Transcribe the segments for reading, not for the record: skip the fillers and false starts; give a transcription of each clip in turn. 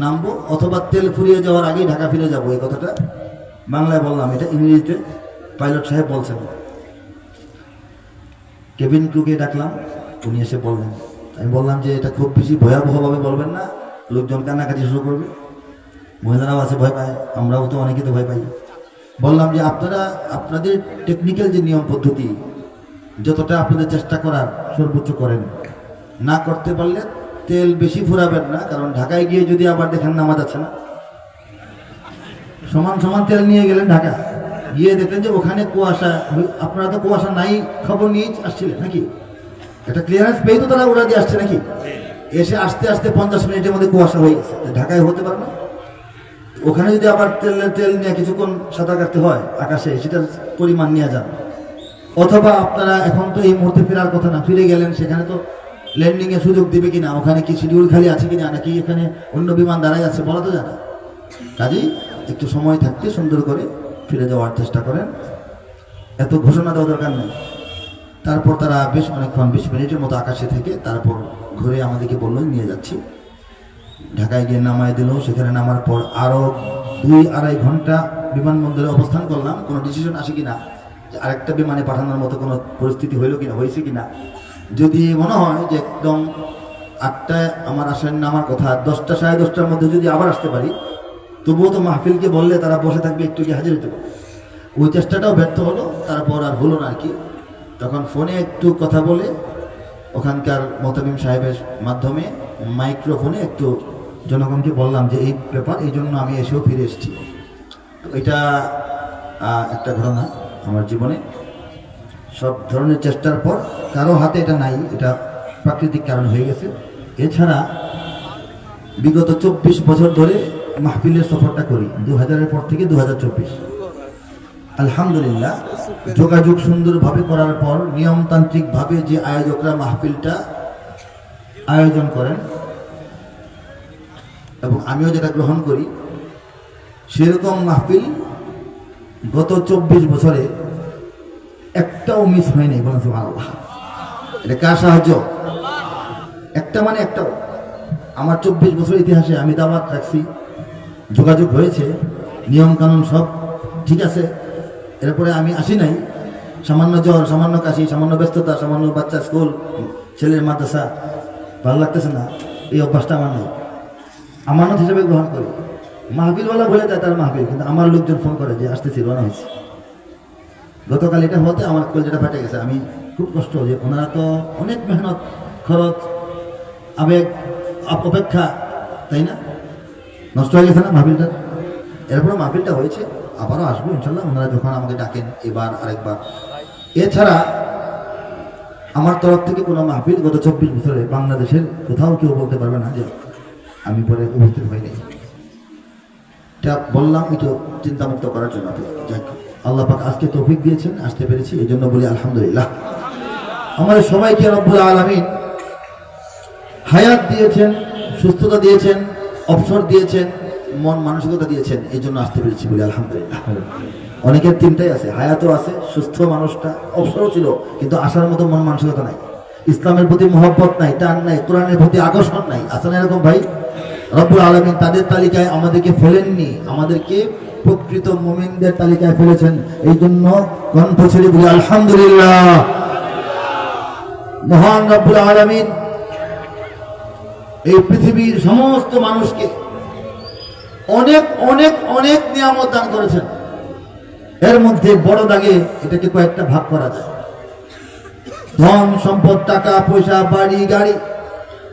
নামবো, অথবা তেল ফুরিয়ে যাওয়ার আগেই ঢাকা ফিরে যাবো। এই কথাটা বাংলায় বললাম, এটা ইংরেজিতে পাইলট সাহেব বলছেন। কেবিন ক্রুকে ডাকলাম, উনি এসে বললেন। আমি বললাম যে এটা খুব বেশি ভয়াবহভাবে বলবেন না, লোকজন কান্নাকাটি শুরু করবে, মহিলারাও আছে ভয় পায়, আমরাও তো অনেকে তো ভয় পাই। বললাম যে আপনারা আপনাদের টেকনিক্যাল যে নিয়ম পদ্ধতি, যতটা আপনাদের চেষ্টা করার সর্বোচ্চ করেন, না করতে পারলে তেল বেশি ফুরাবেন না, কারণ ঢাকায় গিয়ে যদি আবার দেখেন নামা যাচ্ছে না, সমান সমান তেল নিয়ে গেলেন ঢাকা, গিয়ে দেখলেন যে ওখানে কুয়াশা। আপনারা তো কুয়াশা নাই খবর নিয়ে আসছিলেন নাকি? একটা ক্লিয়ারেন্স পেয়ে তো তারা উড়া দিয়ে আসছে নাকি? এসে আস্তে আস্তে 50 মিনিটের মধ্যে কুয়াশা হয়ে গেছে। ঢাকায় হতে পারে না? ওখানে যদি আবার তেল নিয়ে কিছুক্ষণ সাঁতার কাটতে হয় আকাশে, সেটার পরিমাণ নিয়ে যান। অথবা আপনারা এখন তো এই মুহূর্তে ফেরার কথা না, ফিরে গেলেন, সেখানে তো ল্যান্ডিংয়ের সুযোগ দিবে কিনা, ওখানে কি শিডিউল খালি আছে কিনা, নাকি এখানে অন্য বিমান দাঁড়াই আছে, বলা তো জানা। কাজেই একটু সময় থাকতে সুন্দর করে ফিরে যাওয়ার চেষ্টা করেন, এত ঘোষণা দেওয়া দরকার নেই। তারপর তারা বেশ অনেকক্ষণ 20 মিনিটের মতো আকাশে থেকে তারপর ঘুরে আমাদেরকে বললো নিয়ে যাচ্ছি। ঢাকায় গিয়ে নামায় দিল। সেখানে নামার পর আরও 2-2.5 ঘন্টা বিমানবন্দরে অবস্থান করলাম, কোনো ডিসিশন আসে কিনা, যে আরেকটা বিমানে পাঠানোর মতো কোনো পরিস্থিতি হইল কিনা, হয়েছে কিনা। যদি মনে হয় যে একদম 8টায় আমার আসার নামার কথা, 10টা 10:30টার মধ্যে যদি আবার আসতে পারি, তবুও তো মাহফিলকে বললে তারা বসে থাকবে, একটু কি হাজির হতে পারে। ওই চেষ্টাটাও ব্যর্থ হলো, তারপর আর হলো না আর কি। তখন ফোনে একটু কথা বলে ওখানকার মোতামিম সাহেবের মাধ্যমে মাইক্রোফোনে একটু জনগণকে বললাম যে এই ব্যাপার, এই জন্য আমি এসেও ফিরে এসেছি। এটা একটা ঘটনা আমার জীবনে। সব ধরনের চেষ্টার পর কারো হাতে এটা নাই, এটা প্রাকৃতিক কারণ হয়ে গেছে। এছাড়া বিগত 24 বছর ধরে মাহফিলের সফরটা করি, 2000-এর পর থেকে 2024। আলহামদুলিল্লাহ, যোগাযোগ সুন্দরভাবে করার পর নিয়মতান্ত্রিকভাবে যে আয়োজকরা মাহফিলটা আয়োজন করেন এবং আমিও যেটা গ্রহণ করি, সেরকম মাহফিল গত 24 বছরে একটাও মিস হয়নি। বলেন সুবহানাল্লাহ। এটা কার সাহায্য? একটা মানে একটাও। আমার 24 বছর ইতিহাসে আমি দাওয়াত রাখছি, যোগাযোগ হয়েছে, নিয়ম কানুন সব ঠিক আছে, এরপরে আমি আসি নাই। সামান্য জ্বর, সামান্য কাশি, সামান্য ব্যস্ততা, সামান্য বাচ্চা স্কুল, ছেলের মাদ্রাসা, ভালো লাগতেছে না, এই অভ্যাসটা আমার নেই। আমানত হিসেবে গ্রহণ করি। মাহফিলওয়ালা বলে দেয় তার মাহফিল, কিন্তু আমার লোকজন ফোন করে যে আসতেছি, রওনা হয়েছে। গতকাল এটা হতে আমার কলজাটা ফাটে গেছে। আমি খুব কষ্ট, যে ওনারা তো অনেক মেহনত, খরচ, আবেগ, অপেক্ষা, তাই না? নষ্ট হয়ে গেছে না মাহফিলটা? এরপরে মাহফিলটা হয়েছে, আবারও আসবো ইনশাল্লাহ, ওনারা যখন আমাকে ডাকেন, এবার আরেকবার। এছাড়া আমার তরফ থেকে কোনো মাহফিল গত 24 বছরে বাংলাদেশের কোথাও কেউ বলতে পারবে না যে আমি পরে উপস্থিত হইনি। এটা বললাম একটু চিন্তামুক্ত করার জন্য। যাক, আল্লাহ পাক আজকে তৌফিক দিয়েছেন, আসতে পেরেছি, এই জন্য বলি আলহামদুলিল্লাহ। আমাদের সবাইকে রব্বুল আলামিন হায়াত দিয়েছেন, সুস্থতা দিয়েছেন, অবসর দিয়েছেন, মন মানসিকতা দিয়েছেন, এই জন্য আসতে পেরেছি বলি আলহামদুলিল্লাহ। অনেকের 3টাই আছে, হায়াতও আছে, সুস্থ মানুষটা, অবসরও ছিল, কিন্তু আসার মতো মন মানসিকতা নাই, ইসলামের প্রতি মহব্বত নাই, টান নাই, কোরআনের প্রতি আকর্ষণ নাই। আছে না এরকম ভাই? রব্বুল আলামিন তাদের তালিকায় আমাদেরকে ফেলেননি, আমাদেরকে প্রকৃত মুমিনদের তালিকায় ফেলেছেন। এই জন্য কণ্ঠ ছেড়ে বলি আলহামদুলিল্লাহ। মহান রব্বুল আলামিন এই পৃথিবীর সমস্ত মানুষকে অনেক অনেক অনেক নিয়ামত দান করেছেন। এর মধ্যে বড় দাগে এটাকে কয়েকটা ভাগ করা যায়। ধন সম্পদ, টাকা পয়সা, বাড়ি গাড়ি,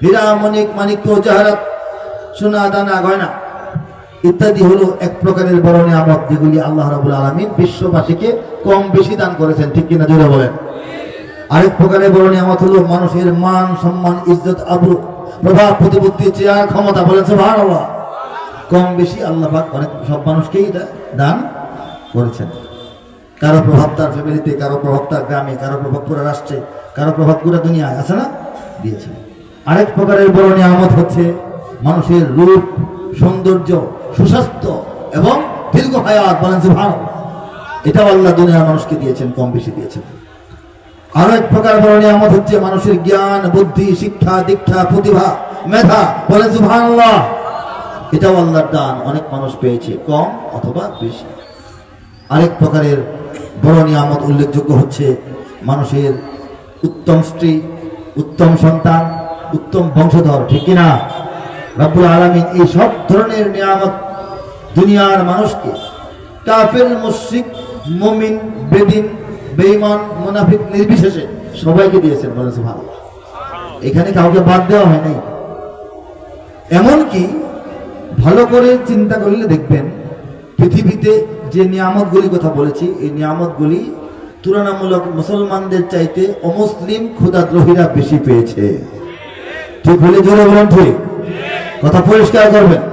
হীরা মণিক মাণিক্য জহরত, সোনা দানা গয়না ইত্যাদি হলো এক প্রকারের বড় নিয়ামত, যেগুলি আল্লাহ রাব্বুল আলামিন বিশ্ববাসীকে কম বেশি দান করেছেন। ঠিক কিনা জোরে বলেন। আরেক প্রকারের বড় নিয়ামত হলো মানুষের মান সম্মান, ইজ্জত, আবরু, প্রভাব প্রতিপত্তি, চেয়ার, ক্ষমতা। বলেন সুবহানাল্লাহ। কম বেশি আল্লাহ পাক অনেক সব মানুষকেই এটা দান করেছেন। কারো প্রভাব তার ফ্যামিলিতে, কারো প্রভাব তার গ্রামে, কারো প্রভাব পুরো রাষ্ট্রে, কারো প্রভাব পুরো দুনিয়ায়, আছে না? দিয়েছে। আরেক প্রকারের বড় নিয়ামত হচ্ছে মানুষের রূপ, সৌন্দর্য, সুস্বাস্থ্য এবং দীর্ঘ হায়াত। বলেন সুবহানাল্লাহ। এটাও আল্লাহ দুনিয়ার মানুষকে দিয়েছেন, কম বেশি দিয়েছেন। আরো এক প্রকার বড় নিয়ামত হচ্ছে মানুষের জ্ঞান, বুদ্ধি, শিক্ষা, দীক্ষা, প্রতিভা, মেধা। বলেন সুবহানাল্লাহ। এটাও আল্লাহর দান, অনেক মানুষ পেয়েছে, কম অথবা বেশি। আরেক প্রকারের বড় নিয়ামত উল্লেখযোগ্য হচ্ছে মানুষের উত্তম স্ত্রী, উত্তম সন্তান, উত্তম বংশধর, ঠিক কিনা? রব্বুল আলামিন এই সব ধরনের নিয়ামত দুনিয়ার মানুষকে কাফের, মুশরিক, মুমিন, বেদিন, বেঈমান, মুনাফিক নির্বিশেষে সবাইকে দিয়েছেন, বলেন সুবহানাল্লাহ। এখানে কাউকে বাদ দেওয়া হয় নাই। এমনকি ভালো করে চিন্তা করলে দেখবেন পৃথিবীতে যে নিয়ামতগুলি কথা বলেছি, এই নিয়ামতগুলি তুলনামূলক মুসলমানদের চাইতে অমুসলিম ক্ষুধাদ্রোহীরা বেশি পেয়েছে। ঠিক হলে জোরে বলুন ঠিক, কথা পরিষ্কার করবেন,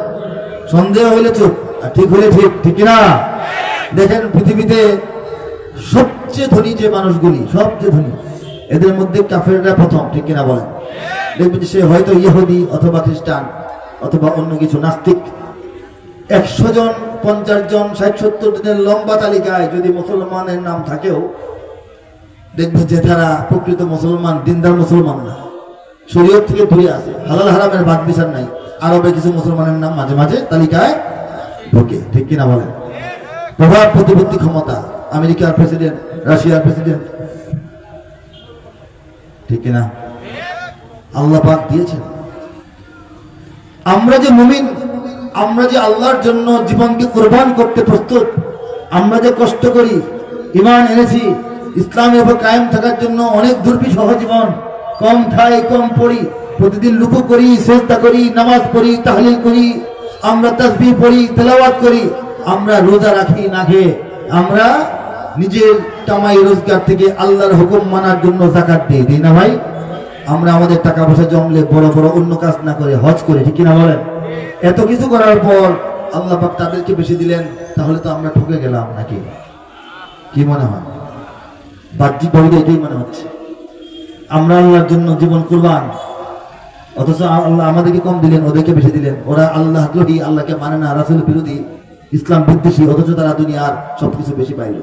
সন্দেহ হইলে চুপ, আর ঠিক হলে ঠিক, ঠিক না? দেখেন পৃথিবীতে সবচেয়ে ধনী যে মানুষগুলি, সবচেয়ে ধনী, এদের মধ্যে কাফেররা প্রথম, ঠিক কিনা বলেন? দেখবেন যে সে হয়তো ইহুদি অথবা খ্রিস্টান অথবা অন্য কিছু, নাস্তিক। 100 জন, 50 জন, 60-70 জনের লম্বা তালিকায় যদি মুসলমানের নাম থাকেও দেখবে যে তারা প্রকৃত মুসলমান, দিনদার মুসলমান না, শরীয়ত থেকে দূরে আছে, হালাল হারামের বাদ বিচার নাই। আরবে কিছু মুসলমানের নাম মাঝে মাঝে তালিকায় ঢোকে, ঠিক কিনা বলেন? প্রভাব প্রতিপত্তি ক্ষমতা, আমেরিকার প্রেসিডেন্ট, রাশিয়ার প্রেসিডেন্ট, ঠিক কিনা? আল্লাহ পাক দিয়েছেন। আমরা যে মুমিন, আমরা যে আল্লাহর জন্য জীবনকে কোরবান করতে প্রস্তুত, আমরা যে কষ্ট করি, ঈমান এনেছি, ইসলামের উপর কায়েম থাকার জন্য অনেক দুর্বিষহ জীবন, কম খাই, কম পড়ি, প্রতিদিন লুকু করি, সেজদা করি, নামাজ পড়ি, তাহলিল করি, আমরা তাসবিহ পড়ি, তেলাওয়াত করি, আমরা রোজা রাখি না খেয়ে, আমরা নিজের কামাই রোজগার থেকে আল্লাহর হুকুম মানার জন্য যাকাত দিই না ভাই? আমরা আমাদের টাকা পয়সা জমলে বড় বড় অন্য কাজ না করে হজ করে, ঠিক কিনা বলেন? এত কিছু করার পর আল্লাহ পাক তাদেরকে বেশি দিলেন, তাহলে তো আমরা ঠকে গেলাম নাকি? কি মনে হয়? বাহ্যিক ভাবে এটাই মনে হচ্ছে আমরা আল্লাহর জন্য জীবন কুরবান, অথচ আল্লাহ আমাদেরকে কম দিলেন, ওদেরকে বেশি দিলেন। ওরা আল্লাহ দ্রোহী, আল্লাহকে মানে না, রাসূল বিরোধী, ইসলাম বিদ্বেষী, অথচ তারা দুনিয়ার সবকিছু বেশি পাইল।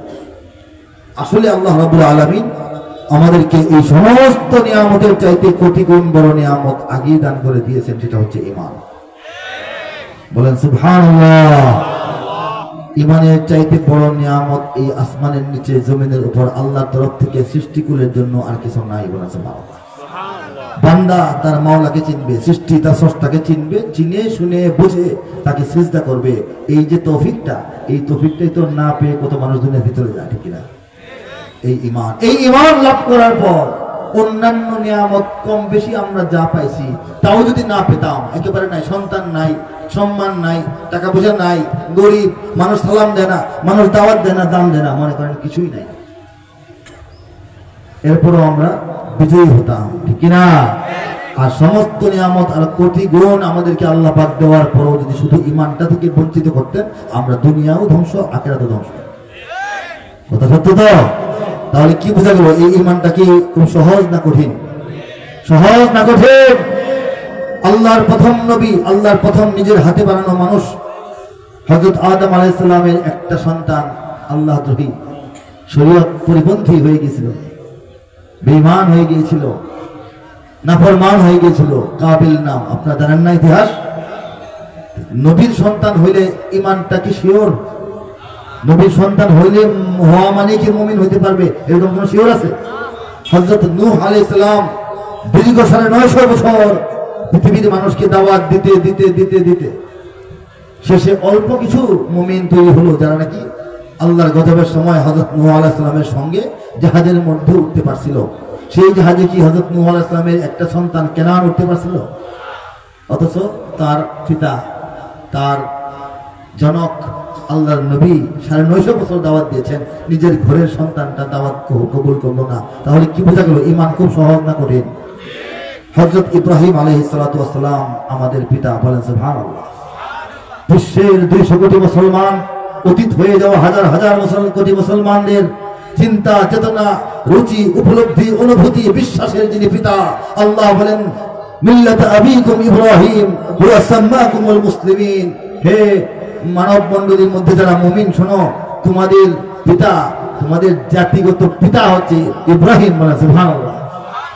আসলে আল্লাহ রাব্বুল আলামিন আমাদেরকে এই সমস্ত নিয়ামতের চাইতে কোটি গুণ বড় নিয়ামত আগেই দান করে দিয়েছেন, সেটা হচ্ছে ঈমান। বলেন সুবহানাল্লাহ। ঈমানের চাইতে বড় নিয়ামত এই আসমানের নিচে জমিনের উপর আল্লাহর তরফ থেকে সৃষ্টিকুলের জন্য আর কিছু নাই। বলেন সুবহানাল্লাহ। বান্দা তার মাওলাকে চিনবে, সৃষ্টি তার স্রষ্টাকে চিনবে, চিনে শুনে বুঝে তাকে সিজদা করবে। এই যে তৌফিকটা, এই তৌফিকটাই তো না পেয়ে কত মানুষ দুনিয়ার ভিতরে যায়, ঠিক কিনা? এই ঈমান, এই ঈমান লাভ করার পর অন্যান্য নিয়ামত কম বেশি আমরা যা পাইছি তাও যদি না পেতাম, একেবারে নাই, সন্তান নাই, সম্মান নাই, টাকা পয়সা নাই, গরিব মানুষ, সালাম দেয় না, মানুষ দাওয়াত দেয় না, দাম দেয় না, মনে করেন কিছুই নাই, এরপরও আমরা বিজয়ী হতাম, ঠিক কিনা? আর সমস্ত নিয়ামত আর কোটি গুণ আমাদেরকে আল্লাহ পাক দেওয়ার পরও যদি শুধু ঈমানটা থেকে বঞ্চিত করতেন, আমরা দুনিয়াও ধ্বংস, আখিরাতও ধ্বংস। কথা সত্য তো? তাহলে কি বোঝা গেল? এই ঈমানটা কি খুব সহজ না কঠিন? সহজ না কঠিন? আল্লাহর প্রথম নবী, আল্লাহর প্রথম নিজের হাতে বানানো মানুষ হযরত আদম আলাইহিস সালামের একটা সন্তান আল্লাহ দ্রোহী, শরীয়ত পরিপন্থী হয়ে গিয়েছিল, বেঈমান হয়ে গিয়েছিল, নাফরমান হয়ে গিয়েছিল, কাবিল নাম। আপনারা জানেন না ইতিহাস? নবীর সন্তান হইলে ঈমানটা কি শিওর? নবীর সন্তান হইলে হওয়া মানে কি মুমিন হইতে পারবে, এরকম কোন শিওর আছে? হযরত নূহ আলাইহিস সালাম দীর্ঘ 950 বছর পৃথিবীর মানুষকে দাওয়াত দিতে দিতে দিতে দিতে শেষে অল্প কিছু মুমিন তৈরি হলো, যারা নাকি আল্লাহর গজবের সময় হযরত নূহ আলাইহিস সালামের সঙ্গে জাহাজের মধ্যে উঠতে পারছিল। সেই জাহাজে কি হযরত নূহ আলাইহিস সালামের একটা সন্তান কেনান উঠতে পারছিল? অথচ তার পিতা, তার জনক আল্লাহর নবী 950 বছর দাওয়াত দিয়েছেন, নিজের ঘরের সন্তানটা দাওয়াত কবুল করলো না। তাহলে কি বোঝা গেল? ঈমান খুব সহজ না কঠিন? হযরত ইব্রাহিম আলাইহিস সালাতু ওয়াস সালাম আমাদের পিতা। বলেন সুবহানাল্লাহ। বিশ্বের 200 কোটি মুসলমান, অতীত হয়ে যাওয়া হাজার হাজার কোটি মুসলমানদের চিন্তা, চেতনা, রুচি, উপলব্ধি, অনুভূতি, বিশ্বাসের যিনি পিতা, আল্লাহ বলেন মিল্লাত আবিকুম ইব্রাহিম হুয়া সাম্মাকুমুল মুসলিমিন। হে মানব মণ্ডলীর মধ্যে যারা মুমিন, শোনো, তোমাদের পিতা, তোমাদের জাতিগত পিতা হচ্ছে ইব্রাহিম। বলেন সুবহানাল্লাহ।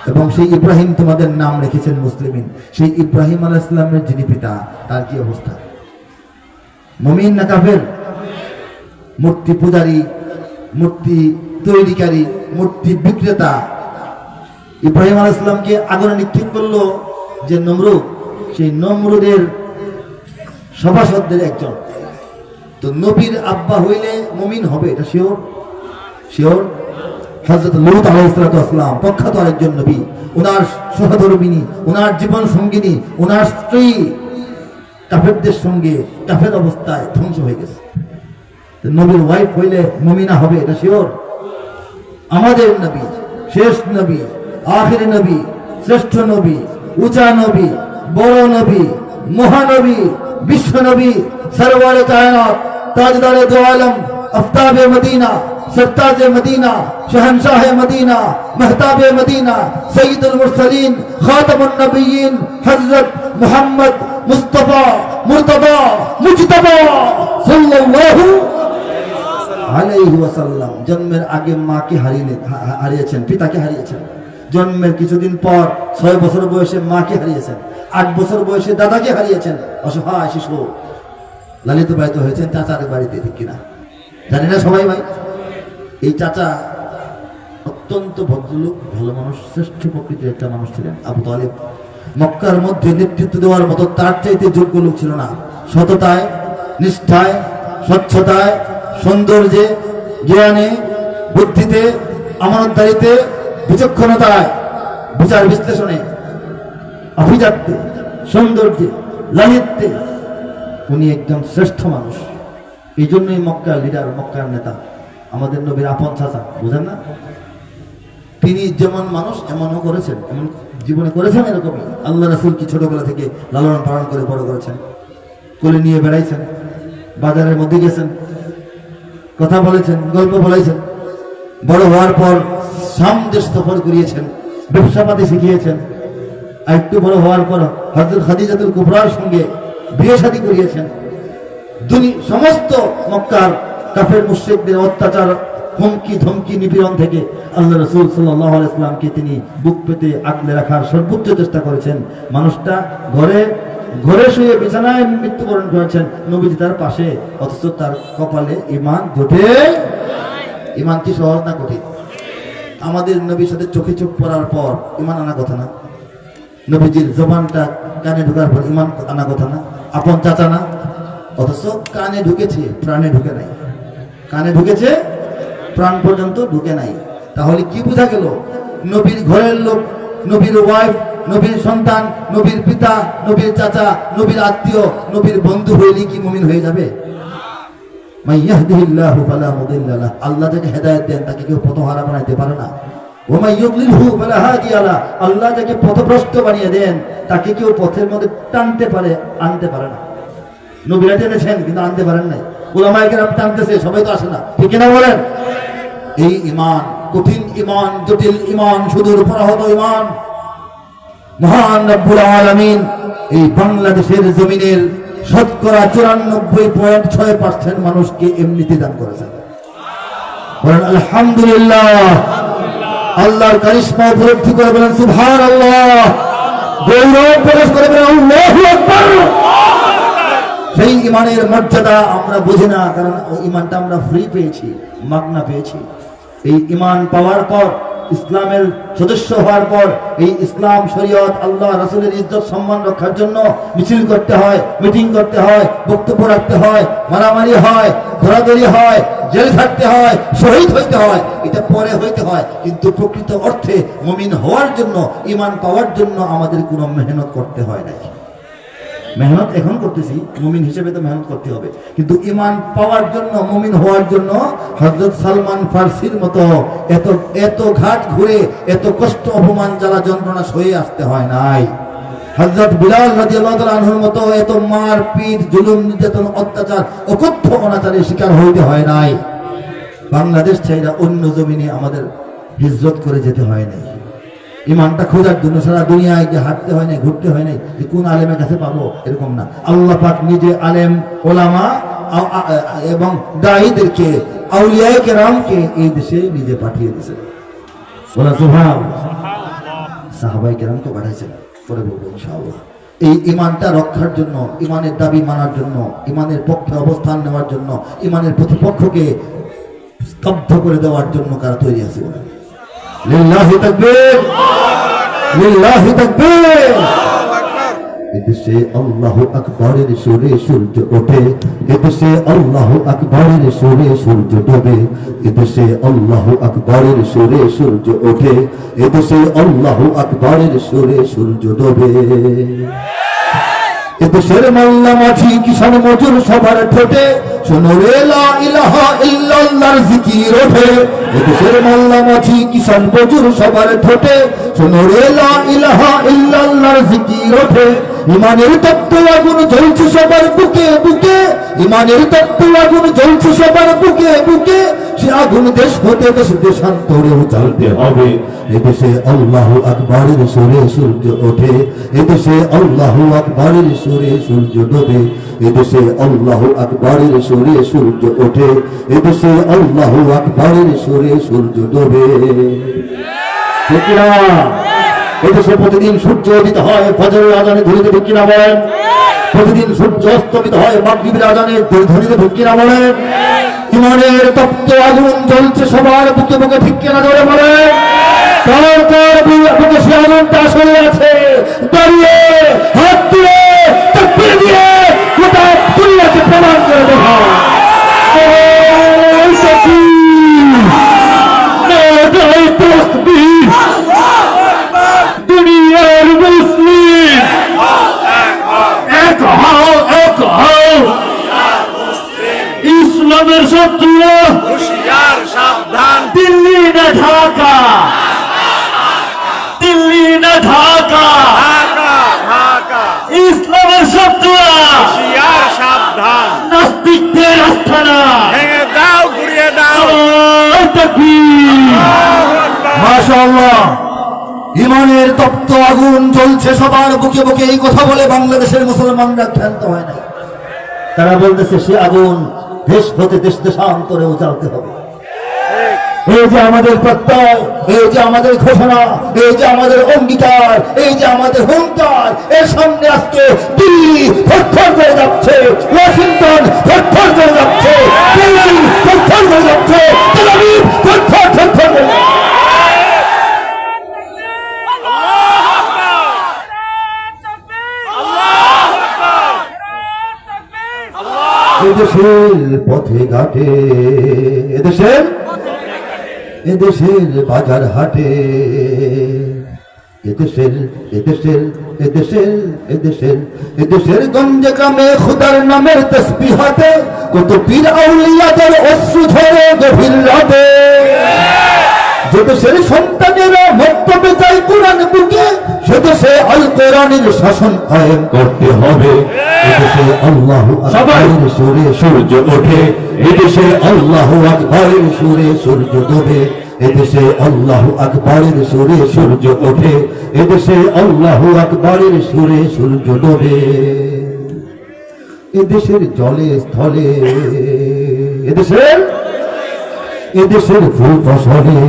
এবং সেই ইব্রাহিম তোমাদের নাম রেখেছেন মুসলিমিন। সেই ইব্রাহিম আলাইহিস সালামের যিনি পিতা, তার কি অবস্থা? মুমিন না কাফের? মূর্তি পূজারী, মূর্তি তৈরিকারী, মূর্তি বিক্রেতা। ইব্রাহিম আলাইহিস সালামকে আগুনে নিক্ষেপ করলো যে নমরুদ, সেই নমরুদের সভাসদদের একজন। তো নবীর আব্বা হইলে মুমিন হবে, এটা শিওর শিওর। হযরত লূত আলাইহিস সালাম প্রখ্যাত আরেকজন নবী, ওনার সহধর্মিনী, ওনার জীবন সঙ্গিনী, ওনার স্ত্রী কাফেরদের সঙ্গে কাফের অবস্থায় ধ্বংস হয়ে গেছে। নবীর ওয়াইফ হইলে মুমিনা হবে, এটা শিওর। আমাদের নবী, শেষ নবী, আখির নবী, শ্রেষ্ঠ নবী, উঁচা নবী, বড় নবী, মহানবী, বিশ্ব নবী, সরওয়ারে কায়নাত, তাজদারে দো আলম, আফতাবে মদিনা, सरताज मदीना, शहंशाह मदीना, महताब मदीना, सईदुल मुरसलीन, खातमुन नबिय्यीन, हजरत मोहम्मद मुस्तफा मुर्तबा मुजतबा सल्लल्लाहु আলাইহি ওয়াসাল্লাম জন্মের আগে মাকে হারিয়েছেন, পিতাকে হারিয়েছেন। জন্মের কিছুদিন পর 6 বছর বয়সে মাকে হারিয়েছেন, 8 বছর বয়সে দাদাকে হারিয়েছেন। অসহায় শিশু লালিত পালিত হয়েছেন চাচার বাড়িতে, ঠিক কিনা জানি না সবাই ভাই। এই চাচা অত্যন্ত ভদ্রলোক, ভালো মানুষ, শ্রেষ্ঠ প্রকৃতির একটা মানুষ ছিলেন। আবু তালেব মক্কার মধ্যে নেতৃত্ব দেওয়ার মতো তার চাইতে যোগ্য লোক ছিল না। সততায়, নিষ্ঠায়, স্বচ্ছতায়, সৌন্দর্যে, জ্ঞানে, বুদ্ধিতে, আমানতদারিতে, বিচক্ষণতায়, বিচার বিশ্লেষণে, অভিজাত্যে, সৌন্দর্যে, লালিত্যে উনি একজন শ্রেষ্ঠ মানুষ। এই জন্যই মক্কার লিডার, মক্কার নেতা, আমাদের নবীর আপন চাচা, বুঝেন না? তিনি যেমন মানুষ এমনও করেছেন, এমন জীবনে করেছেন এরকমই। আল্লাহ রাসূল কি ছোটবেলা থেকে লালন পালন করে বড় করেছেন, কোলে নিয়ে বেড়াইছেন, বাজারের মধ্যে গেছেন, কথা বলেছেন, গল্প বলাইছেন। বড় হওয়ার পর শাম দেশ সফর করিয়েছেন, ব্যবসাপাতি শিখিয়েছেন। আর একটু বড় হওয়ার পর হযরত খাদিজাতুল কুবরার সঙ্গে বিয়ে শাদী করিয়েছেন। সমস্ত মক্কার কাফের মুশরিকদের অত্যাচার, হুমকি ধমকি, নিপীড়ন থেকে আল্লাহ রাসূল সাল্লাল্লাহু আলাইহি ওয়াসাল্লামকে তিনি বুক পেতে আগলে রাখার সর্বোচ্চ চেষ্টা করেছেন। মানুষটা ঘরে শুয়ে বিছানায় মৃত্যুবরণ করেছেন, নবীজি তার পাশে, অথচ তার কপালে ঈমান জোটে। ঈমান কি সহজ না কঠিন? আমাদের নবীর সাথে চোখে চোখ পড়ার পর ঈমান আনা কথা না? নবীজির জবানটা কানে ঢোকার পর ঈমান আনা কথা না? আপন চাচা না? অথচ কানে ঢুকেছে, প্রাণে ঢুকে নাই। কানে ঢুকেছে, প্রাণ পর্যন্ত ঢুকে নাই। তাহলে কি বোঝা গেল? নবীর ঘরের লোক, নবীর ওয়াইফ, নবীর সন্তান, নবীর পিতা, নবীর চাচা, নবীর আত্মীয়, নবীর বন্ধু হইলে কি মুমিন হয়ে যাবে? মাইয়াহদিহিল্লাহু ফালা মুদিল্লা লাহু, আল্লাহ যাকে হেদায়েত দেন তাকে কেউ পথহারা বানাইতে পারে না। ওয়া মাইয়ুদ্লিলহু ফালা হাদিয়া লাহু, আল্লাহ যাকে পথভ্রষ্ট বানিয়ে দেন তাকে কেউ পথের মধ্যে টানতে পারে, আনতে পারে না। নবীরা টেনেছেন কিন্তু আনতে পারেন নাই, উলামায়ে কেরাম টানতেছে, সবাই তো আসে না, ঠিক কিনা বলেন? এই ঈমান কঠিন ঈমান, জটিল ঈমান, সুদূর পরাহত ঈমান মহান রব্বুল আলামিন এই বাংলাদেশের জমিনের শতকরা 94.6% মানুষকে এমনিতে দান করেছেন। বলেন আলহামদুলিল্লাহ। আল্লাহর কারিশমা উপলব্ধি করে বলেন সুবহানাল্লাহ। গৌরব প্রকাশ করে বলেন আল্লাহু আকবার। সেই ঈমানের মর্যাদা আমরা বুঝি না, কারণ ওই ঈমানটা আমরা ফ্রি পেয়েছি, মাগনা পেয়েছি। এই ঈমান পাওয়ার পর, ইসলামের সদস্য হওয়ার পর, এই ইসলাম শরীয়ত আল্লাহ রাসূলের ইজ্জত সম্মান রক্ষার জন্য মিছিল করতে হয়, মিটিং করতে হয়, বক্তব্য রাখতে হয়, মারামারি হয়, ধরাধরি হয়, জেল খাটতে হয়, শহীদ হইতে হয়। এটা পরে হইতে হয়, কিন্তু প্রকৃত অর্থে মুমিন হওয়ার জন্য, ঈমান পাওয়ার জন্য আমাদের কোনো মেহনত করতে হয় নাই। মেহনত এখন করতেছি, মুমিন হিসেবে তো মেহনত করতে হবে, কিন্তু ঈমান পাওয়ার জন্য, মুমিন হওয়ার জন্য হযরত সালমান ফারসির মতো এত ঘাট ঘুরে, এত কষ্ট, অপমান, জ্বালা যন্ত্রণা সয়ে আসতে হয় নাই। হযরত বিলাল রাদিয়াল্লাহু তাআলা আনহুর মতো এত মার পিট, জুলুম, নির্যাতন, অত্যাচার, অকথ্য অনাচারের শিকার হইতে হয় নাই। বাংলাদেশ ছাইরা অন্য জমিনে আমাদের হিজরত করে যেতে হয় নাই। ঈমানটা খোঁজার জন্য সারা দুনিয়ায় যে হাঁটতে হয় নাই, ঘুরতে হয় নাই, যে কোন আলেমের কাছে পাবো এরকম না। আল্লাহ পাক নিজে আলেম, ওলামা এবং দাঈদেরকে, আউলিয়ায়ে কেরামকে এই দেশে নিজে পাঠিয়ে দিয়েছেন। বলা সুবহানাল্লাহ। সাহাবায়ে কেরামকে পাঠাইছেন, পরে বলবো ইনশাআল্লাহ। এই ইমানটা রক্ষার জন্য, ইমানের দাবি মানার জন্য, ইমানের পক্ষে অবস্থান নেওয়ার জন্য, ইমানের প্রতিপক্ষকে স্তব্ধ করে দেওয়ার জন্য কারা তৈরি আছে? লিল্লাহি তাকবীর, লিল্লাহি তাকবীর। এদেশে আল্লাহু আকবরের সুরে সূর্য ওঠে, এদেশে আল্লাহু আকবরের সুরে সূর্য ডোবে, এদেশে আল্লাহু আকবরের সুরে সূর্য ওঠে, এদেশে আল্লাহু আকবরের সুরে সূর্য ডোবে। এদেশের মোল্লা মাঝি কিষান মজুর সবার ঠোঁটে শোনো রে লা ইলাহা ইল্লাল্লাহর জিকির ওঠে, এদেশের মোল্লা মাঝি কিষান মজুর সবার ঠোঁটে শোনো রে লা ইলাহা ইল্লাল্লাহর জিকির ওঠে। ইমানের তপ্ত আগুন জ্বলছে সবার বুকে বুকে, ইমানের তপ্ত আগুন জ্বলছে সবার বুকে বুকে, সে আগুন দেশ হতে দেশ দেশান্তরেও জ্বালতে হবে। এদেশে আল্লাহু আকবরের সুরে সূর্য ওঠে, এদেশে আল্লাহু আকবরের সুরে সূর্য ডোবে, এদেশে আল্লাহু আকবরের সুরে সূর্য ওঠে, এদেশে আল্লাহু আকবরের সুরে সূর্য ডোবে। ঠিক না? এদেশে প্রতিদিন সূর্য উদিত হয় ফজরের আজানে ধ্বনিতে, ঠিক কিনা বলেন? প্রতিদিন সূর্য অস্তমিত হয় মাগরিবের আজানে ধ্বনিতে, ঠিক কিনা বলেন? ইমানের তপ্ত আগুন জ্বলছে সবার বুকে বুকে, ঠিক কিনা ধরে বলেন? কার কার বুকে সে আগুনটা আসলে আছে? দাঁড়িয়ে হাত তুলে তাকবীর দিয়ে গোটা দুনিয়াকে প্রমাণ করে দেখা। দুনিয়ার মুসলিম এক হও, এক হও, ইসলামের শত্রুরা হুঁশিয়ার সাবধান, দিল্লি না ঢাকা, দিল্লি না ঢাকা, ঢাকা ঢাকা, ইসলামের শত্রুরা হুঁশিয়ার সাবধান, নাস্তিকদের আস্থানা ভেঙে দাও, ঘুরিয়ে দাও। মাশাআল্লাহ, ইমানের তপ্ত আগুন জ্বলছে সবার বুকে বুকে। এই কথা বলে বাংলাদেশের মুসলমানরা ক্ষান্ত হয় না, তারা বলতেছে সে আগুন দেশ হতে দেশ দেশান্তরেও জ্বালতে হবে। এই যে আমাদের প্রত্যয়, এই যে আমাদের ঘোষণা, এই যে আমাদের অঙ্গীকার, এই যে আমাদের হুঙ্কার, এর সামনে আজকে দিল্লি থরথর করে যাচ্ছে, ওয়াশিংটন থরথর করে যাচ্ছে, বেইজিং থরথর করে যাচ্ছে, তেল আবিব থরথর থরথর করে যাচ্ছে। এদেশের পথে ঘাটে, এদেশের এদেশের বাজার হাটে, এদেশের এদেশের এদেশের এদেশের এদেশের গঞ্জে গ্রামে খুদার নামের তসবিহ হাতে, কত পীর আউলিয়াদের অশ্রু ঝরে গভীর রাতে। যে দেশের সন্তানেরা মক্তবে যায় কোরআন বুকে, সে দেশে আল কোরআনের শাসন কায়েম করতে হবে। এদেশে আল্লাহু আকবরের সুরে সূর্য ওঠে, এদেশে আল্লাহু আকবরের সুরে সূর্য ডোবে, এদেশে আল্লাহু আকবরের সুরে সূর্য ওঠে, এদেশে আল্লাহু আকবরের সুরে সূর্য ডোবে। এদেশের জলে স্থলে, এদেশের এদেশের ফুল ফসলে,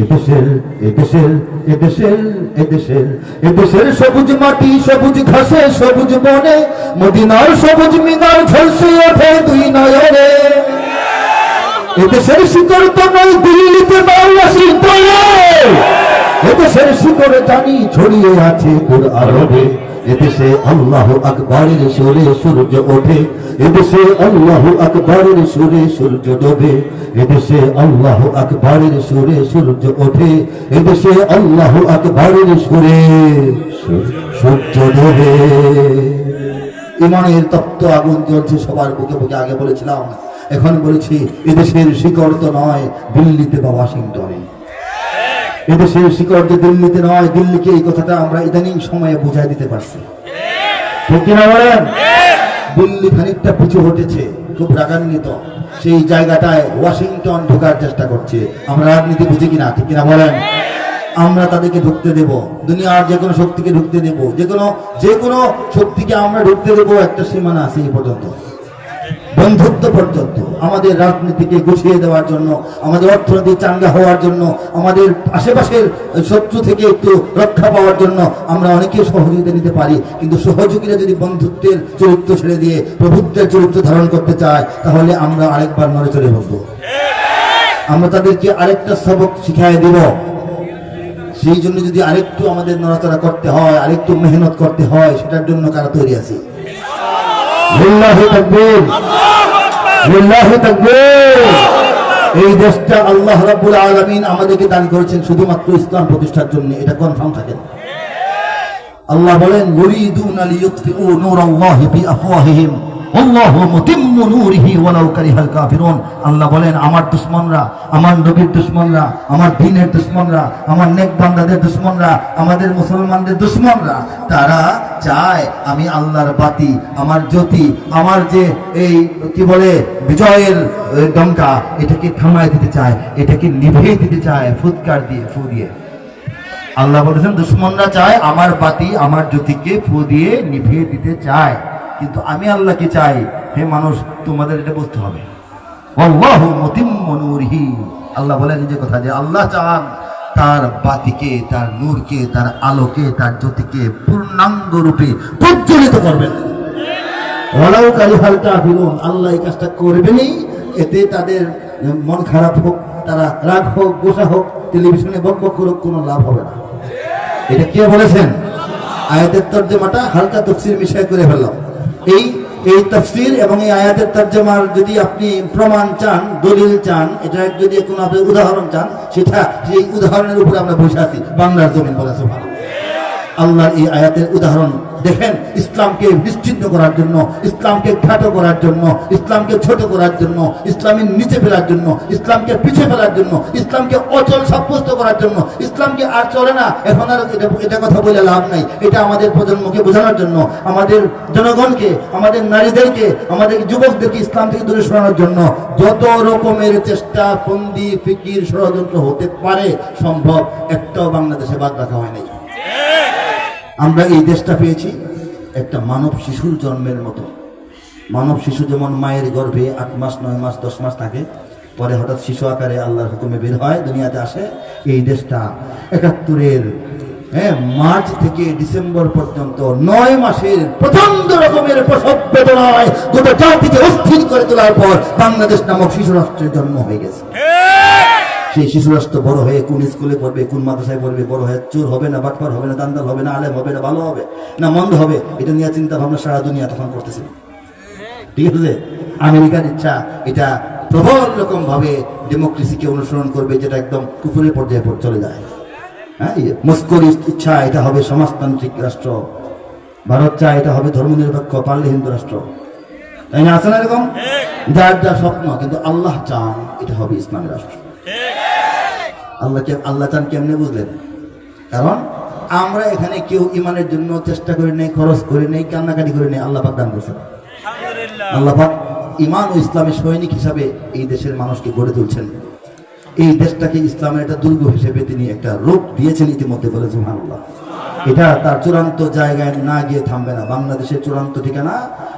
এদেশের এদেশের এদেশের এদেশের এদেশের সবুজ মাটি সবুজ ঘাসে সবুজ বনে, মদিনার সবুজ মিনার ঝলসে ওঠে দুই নয়নে। এদেশের শিকড় তো নয় দিল্লিতে বা ওয়াশিংটনে, এদেশের শিকড় জানি ছড়িয়ে আছে দূর আরবে। এদেশে আল্লাহু আকবরের সুরে সূর্য ওঠে, এদেশে আল্লাহু আকবরের সুরে সূর্য ডোবে, এদেশে আল্লাহু আকবরের সুরে সূর্য ওঠে, এদেশে আল্লাহু আকবরের সুরে সূর্য ডোবে। ইমানের তপ্ত আগুন জ্বলছে সবার বুকে বুকে, আগে বলেছিলাম, এখন বলেছি এদেশের শিকড় তো নয় দিল্লিতে বা ওয়াশিংটনে, এদেশের শিকড় যে দিল্লিতে নয়, দিল্লিকে এই কথাটা আমরা ইদানিং সময়ে বুঝাই দিতে পারছি, ঠিক কিনা বলেন? দিল্লি খানিকটা পিছু হটেছে, খুব রাগান্বিত, সেই জায়গাটায় ওয়াশিংটন ঢোকার চেষ্টা করছে। আমরা রাজনীতি বুঝি কিনা, ঠিক কিনা বলেন? আমরা তাদেরকে ঢুকতে দেব, দুনিয়ার যে কোনো শক্তিকে ঢুকতে দেব, যে কোনো শক্তিকে আমরা ঢুকতে দেব, একটা সীমানা আছে এই পর্যন্ত। বন্ধুত্ব পর্যন্ত, আমাদের রাজনীতিকে গুছিয়ে দেওয়ার জন্য, আমাদের অর্থনীতি চাঙ্গা হওয়ার জন্য, আমাদের আশেপাশের শত্রু থেকে একটু রক্ষা পাওয়ার জন্য আমরা অনেকে সহযোগিতা নিতে পারি। কিন্তু সহযোগীরা যদি বন্ধুত্বের চরিত্র ছেড়ে দিয়ে প্রভুত্বের চরিত্র ধারণ করতে চায়, তাহলে আমরা আরেকবার নড়ে চড়ে বসবো। আমরা তাদেরকে আরেকটা সবক শিখাই দিব। সেই জন্য যদি আরেকটু আমাদের নড়াচড়া করতে হয়, আরেকটু মেহনত করতে হয়, সেটার জন্য কারা তৈরি আছি? লিল্লাহি তাকবীর, লিল্লাহি তাকবীর। এই দেশটা আল্লাহ রাব্বুল আলামিন আমাদেরকে দান করেছেন শুধুমাত্র ইসলাম প্রতিষ্ঠার জন্য, এটা কনফার্ম থাকেন। আল্লাহ বলেন, ইউরিদুনা লিইউতফিউ নূরাল্লাহি বিআফওয়াহিহিম আল্লাহু মুতিম্মু নূরিহি ওয়ালাউ কারিহাল কাফিরুন। আল্লাহ বলেন, আমার দুশমনরা, আমার নবীর দুশমনরা, আমার দ্বীনের দুশমনরা, আমার নেক বান্দাদের দুশমনরা, আমাদের মুসলমানদের দুশমনরা, তারা চায় আমি আল্লাহর বাতি, আমার জ্যোতি, আমার যে এই কি বলে বিজয়ের ডঙ্কা, এটাকে থামায় দিতে চায়, এটাকে নিভিয়ে দিতে চায় ফুৎকার দিয়ে, ফু দিয়ে। আল্লাহ বলেছেন, দুশমনরা চায় আমার বাতি, আমার জ্যোতিকে ফু দিয়ে নিভিয়ে দিতে চায়। কিন্তু আমি আল্লাহ কি চাই? হে মানুষ, তোমাদের এটা বুঝতে হবে। আল্লাহু মুতিম্মু নূরিহি, আল্লাহ বলেন যে কথা, যে আল্লাহ চান তার বাতিকে, তার নূরকে, তার আলোকে, তার জ্যোতিকে পূর্ণাঙ্গ রূপে প্রজ্বলিত করবেন। ওয়ালাউ কারিহাল কাফিরুন, আল্লাহ এই কাজটা করবেনই। এতে তাদের মন খারাপ হোক, তারা রাগ হোক, গোসা হোক, টেলিভিশনে বক বক করুক, কোনো লাভ হবে না। এটা কে বলেছেন? আয়াতের তর্জমাটা হালকা তাফসীর মিশাই করে ফেললাম। এই তাফসীর এবং এই আয়াতের তর্জমার যদি আপনি প্রমাণ চান, দলিল চান, এটা যদি কোনো আপনি উদাহরণ চান, সেটা সেই উদাহরণের উপরে আমরা বসে আছি। বাংলার জমিন বলে সুবহানাল্লাহ। আল্লাহর এই আয়াতের উদাহরণ দেখেন, ইসলামকে নিশ্চিহ্ন করার জন্য, ইসলামকে ঘাটো করার জন্য, ইসলামকে ছোট করার জন্য, ইসলামের নিচে ফেলার জন্য, ইসলামকে পিছিয়ে ফেলার জন্য, ইসলামকে অচল সাব্যস্ত করার জন্য, ইসলামকে আর চলে না, এখন আর এটা কথা বলে লাভ নাই, এটা আমাদের প্রজন্মকে বোঝানোর জন্য, আমাদের জনগণকে, আমাদের নারীদেরকে, আমাদের যুবকদেরকে ইসলাম থেকে দূরে সরানোর জন্য যত রকমের চেষ্টা, ফন্দি, ফিকির, ষড়যন্ত্র হতে পারে সম্ভব, একটাও বাংলাদেশে বাদ রাখা হয় নাই। আমরা এই দেশটা পেয়েছি একটা মানব শিশুর জন্মের মতো। মানব শিশু যেমন মায়ের গর্ভে 8 মাস, 9 মাস, 10 মাস থাকে, পরে হঠাৎ শিশু আকারে আল্লাহর হুকুমে বের হয়, দুনিয়াতে আসে। এই দেশটা 71-এর মার্চ থেকে ডিসেম্বর পর্যন্ত 9 মাসের প্রচন্ড রকমের প্রসব বেদনায় গোটা জাতিকে অস্থির করে তোলার পর বাংলাদেশ নামক শিশু রাষ্ট্রের জন্ম হয়ে গেছে। সেই শিশু রাষ্ট্র বড় হয়ে কোন স্কুলে পড়বে, কোন মাদ্রাসায় পড়বে, বড় হয়ে চোর হবে না, বাটপার হবে না, দান্দাল হবে না, আলেম হবে না, ভালো হবে না মন্দ হবে, এটা নিয়ে চিন্তা ভাবনা সারা দুনিয়া তখন করতেছিল। ঠিক আছে, আমেরিকার ইচ্ছা এটা প্রবল রকম ভাবে ডেমোক্রেসিকে অনুসরণ করবে, যেটা একদম কুফুরের পর্যায়ে চলে যায়। হ্যাঁ, মস্কোর ইচ্ছা এটা হবে সমাজতান্ত্রিক রাষ্ট্র, ভারত চায় এটা হবে ধর্মনিরপেক্ষ, পারলে হিন্দু রাষ্ট্র, তাই না? আছে না এরকম যার যা স্বপ্ন? কিন্তু আল্লাহ চান এটা হবে ইসলামী রাষ্ট্র। আল্লাহ চান কেমনে বুঝলেন? কারণ আমরা এখানে কেউ ইমানের জন্য চেষ্টা করি নাই, খরচ করি নাই, কান্নাকাটি করি নাই, আল্লাহ পাক দান করেছেন। আল্লাহ পাক ইমান ও ইসলামের সৈনিক হিসাবে এই দেশের মানুষকে গড়ে তুলছেন। এই দেশটাকে ইসলামের একটা দুর্গ হিসেবে তিনি একটা রূপ দিয়েছেন ইতিমধ্যে, বলে সুবহানাল্লাহ। এটা তার চূড়ান্ত জায়গায় না গিয়ে থামবে না। বাংলাদেশের চূড়ান্ত ঠিকানা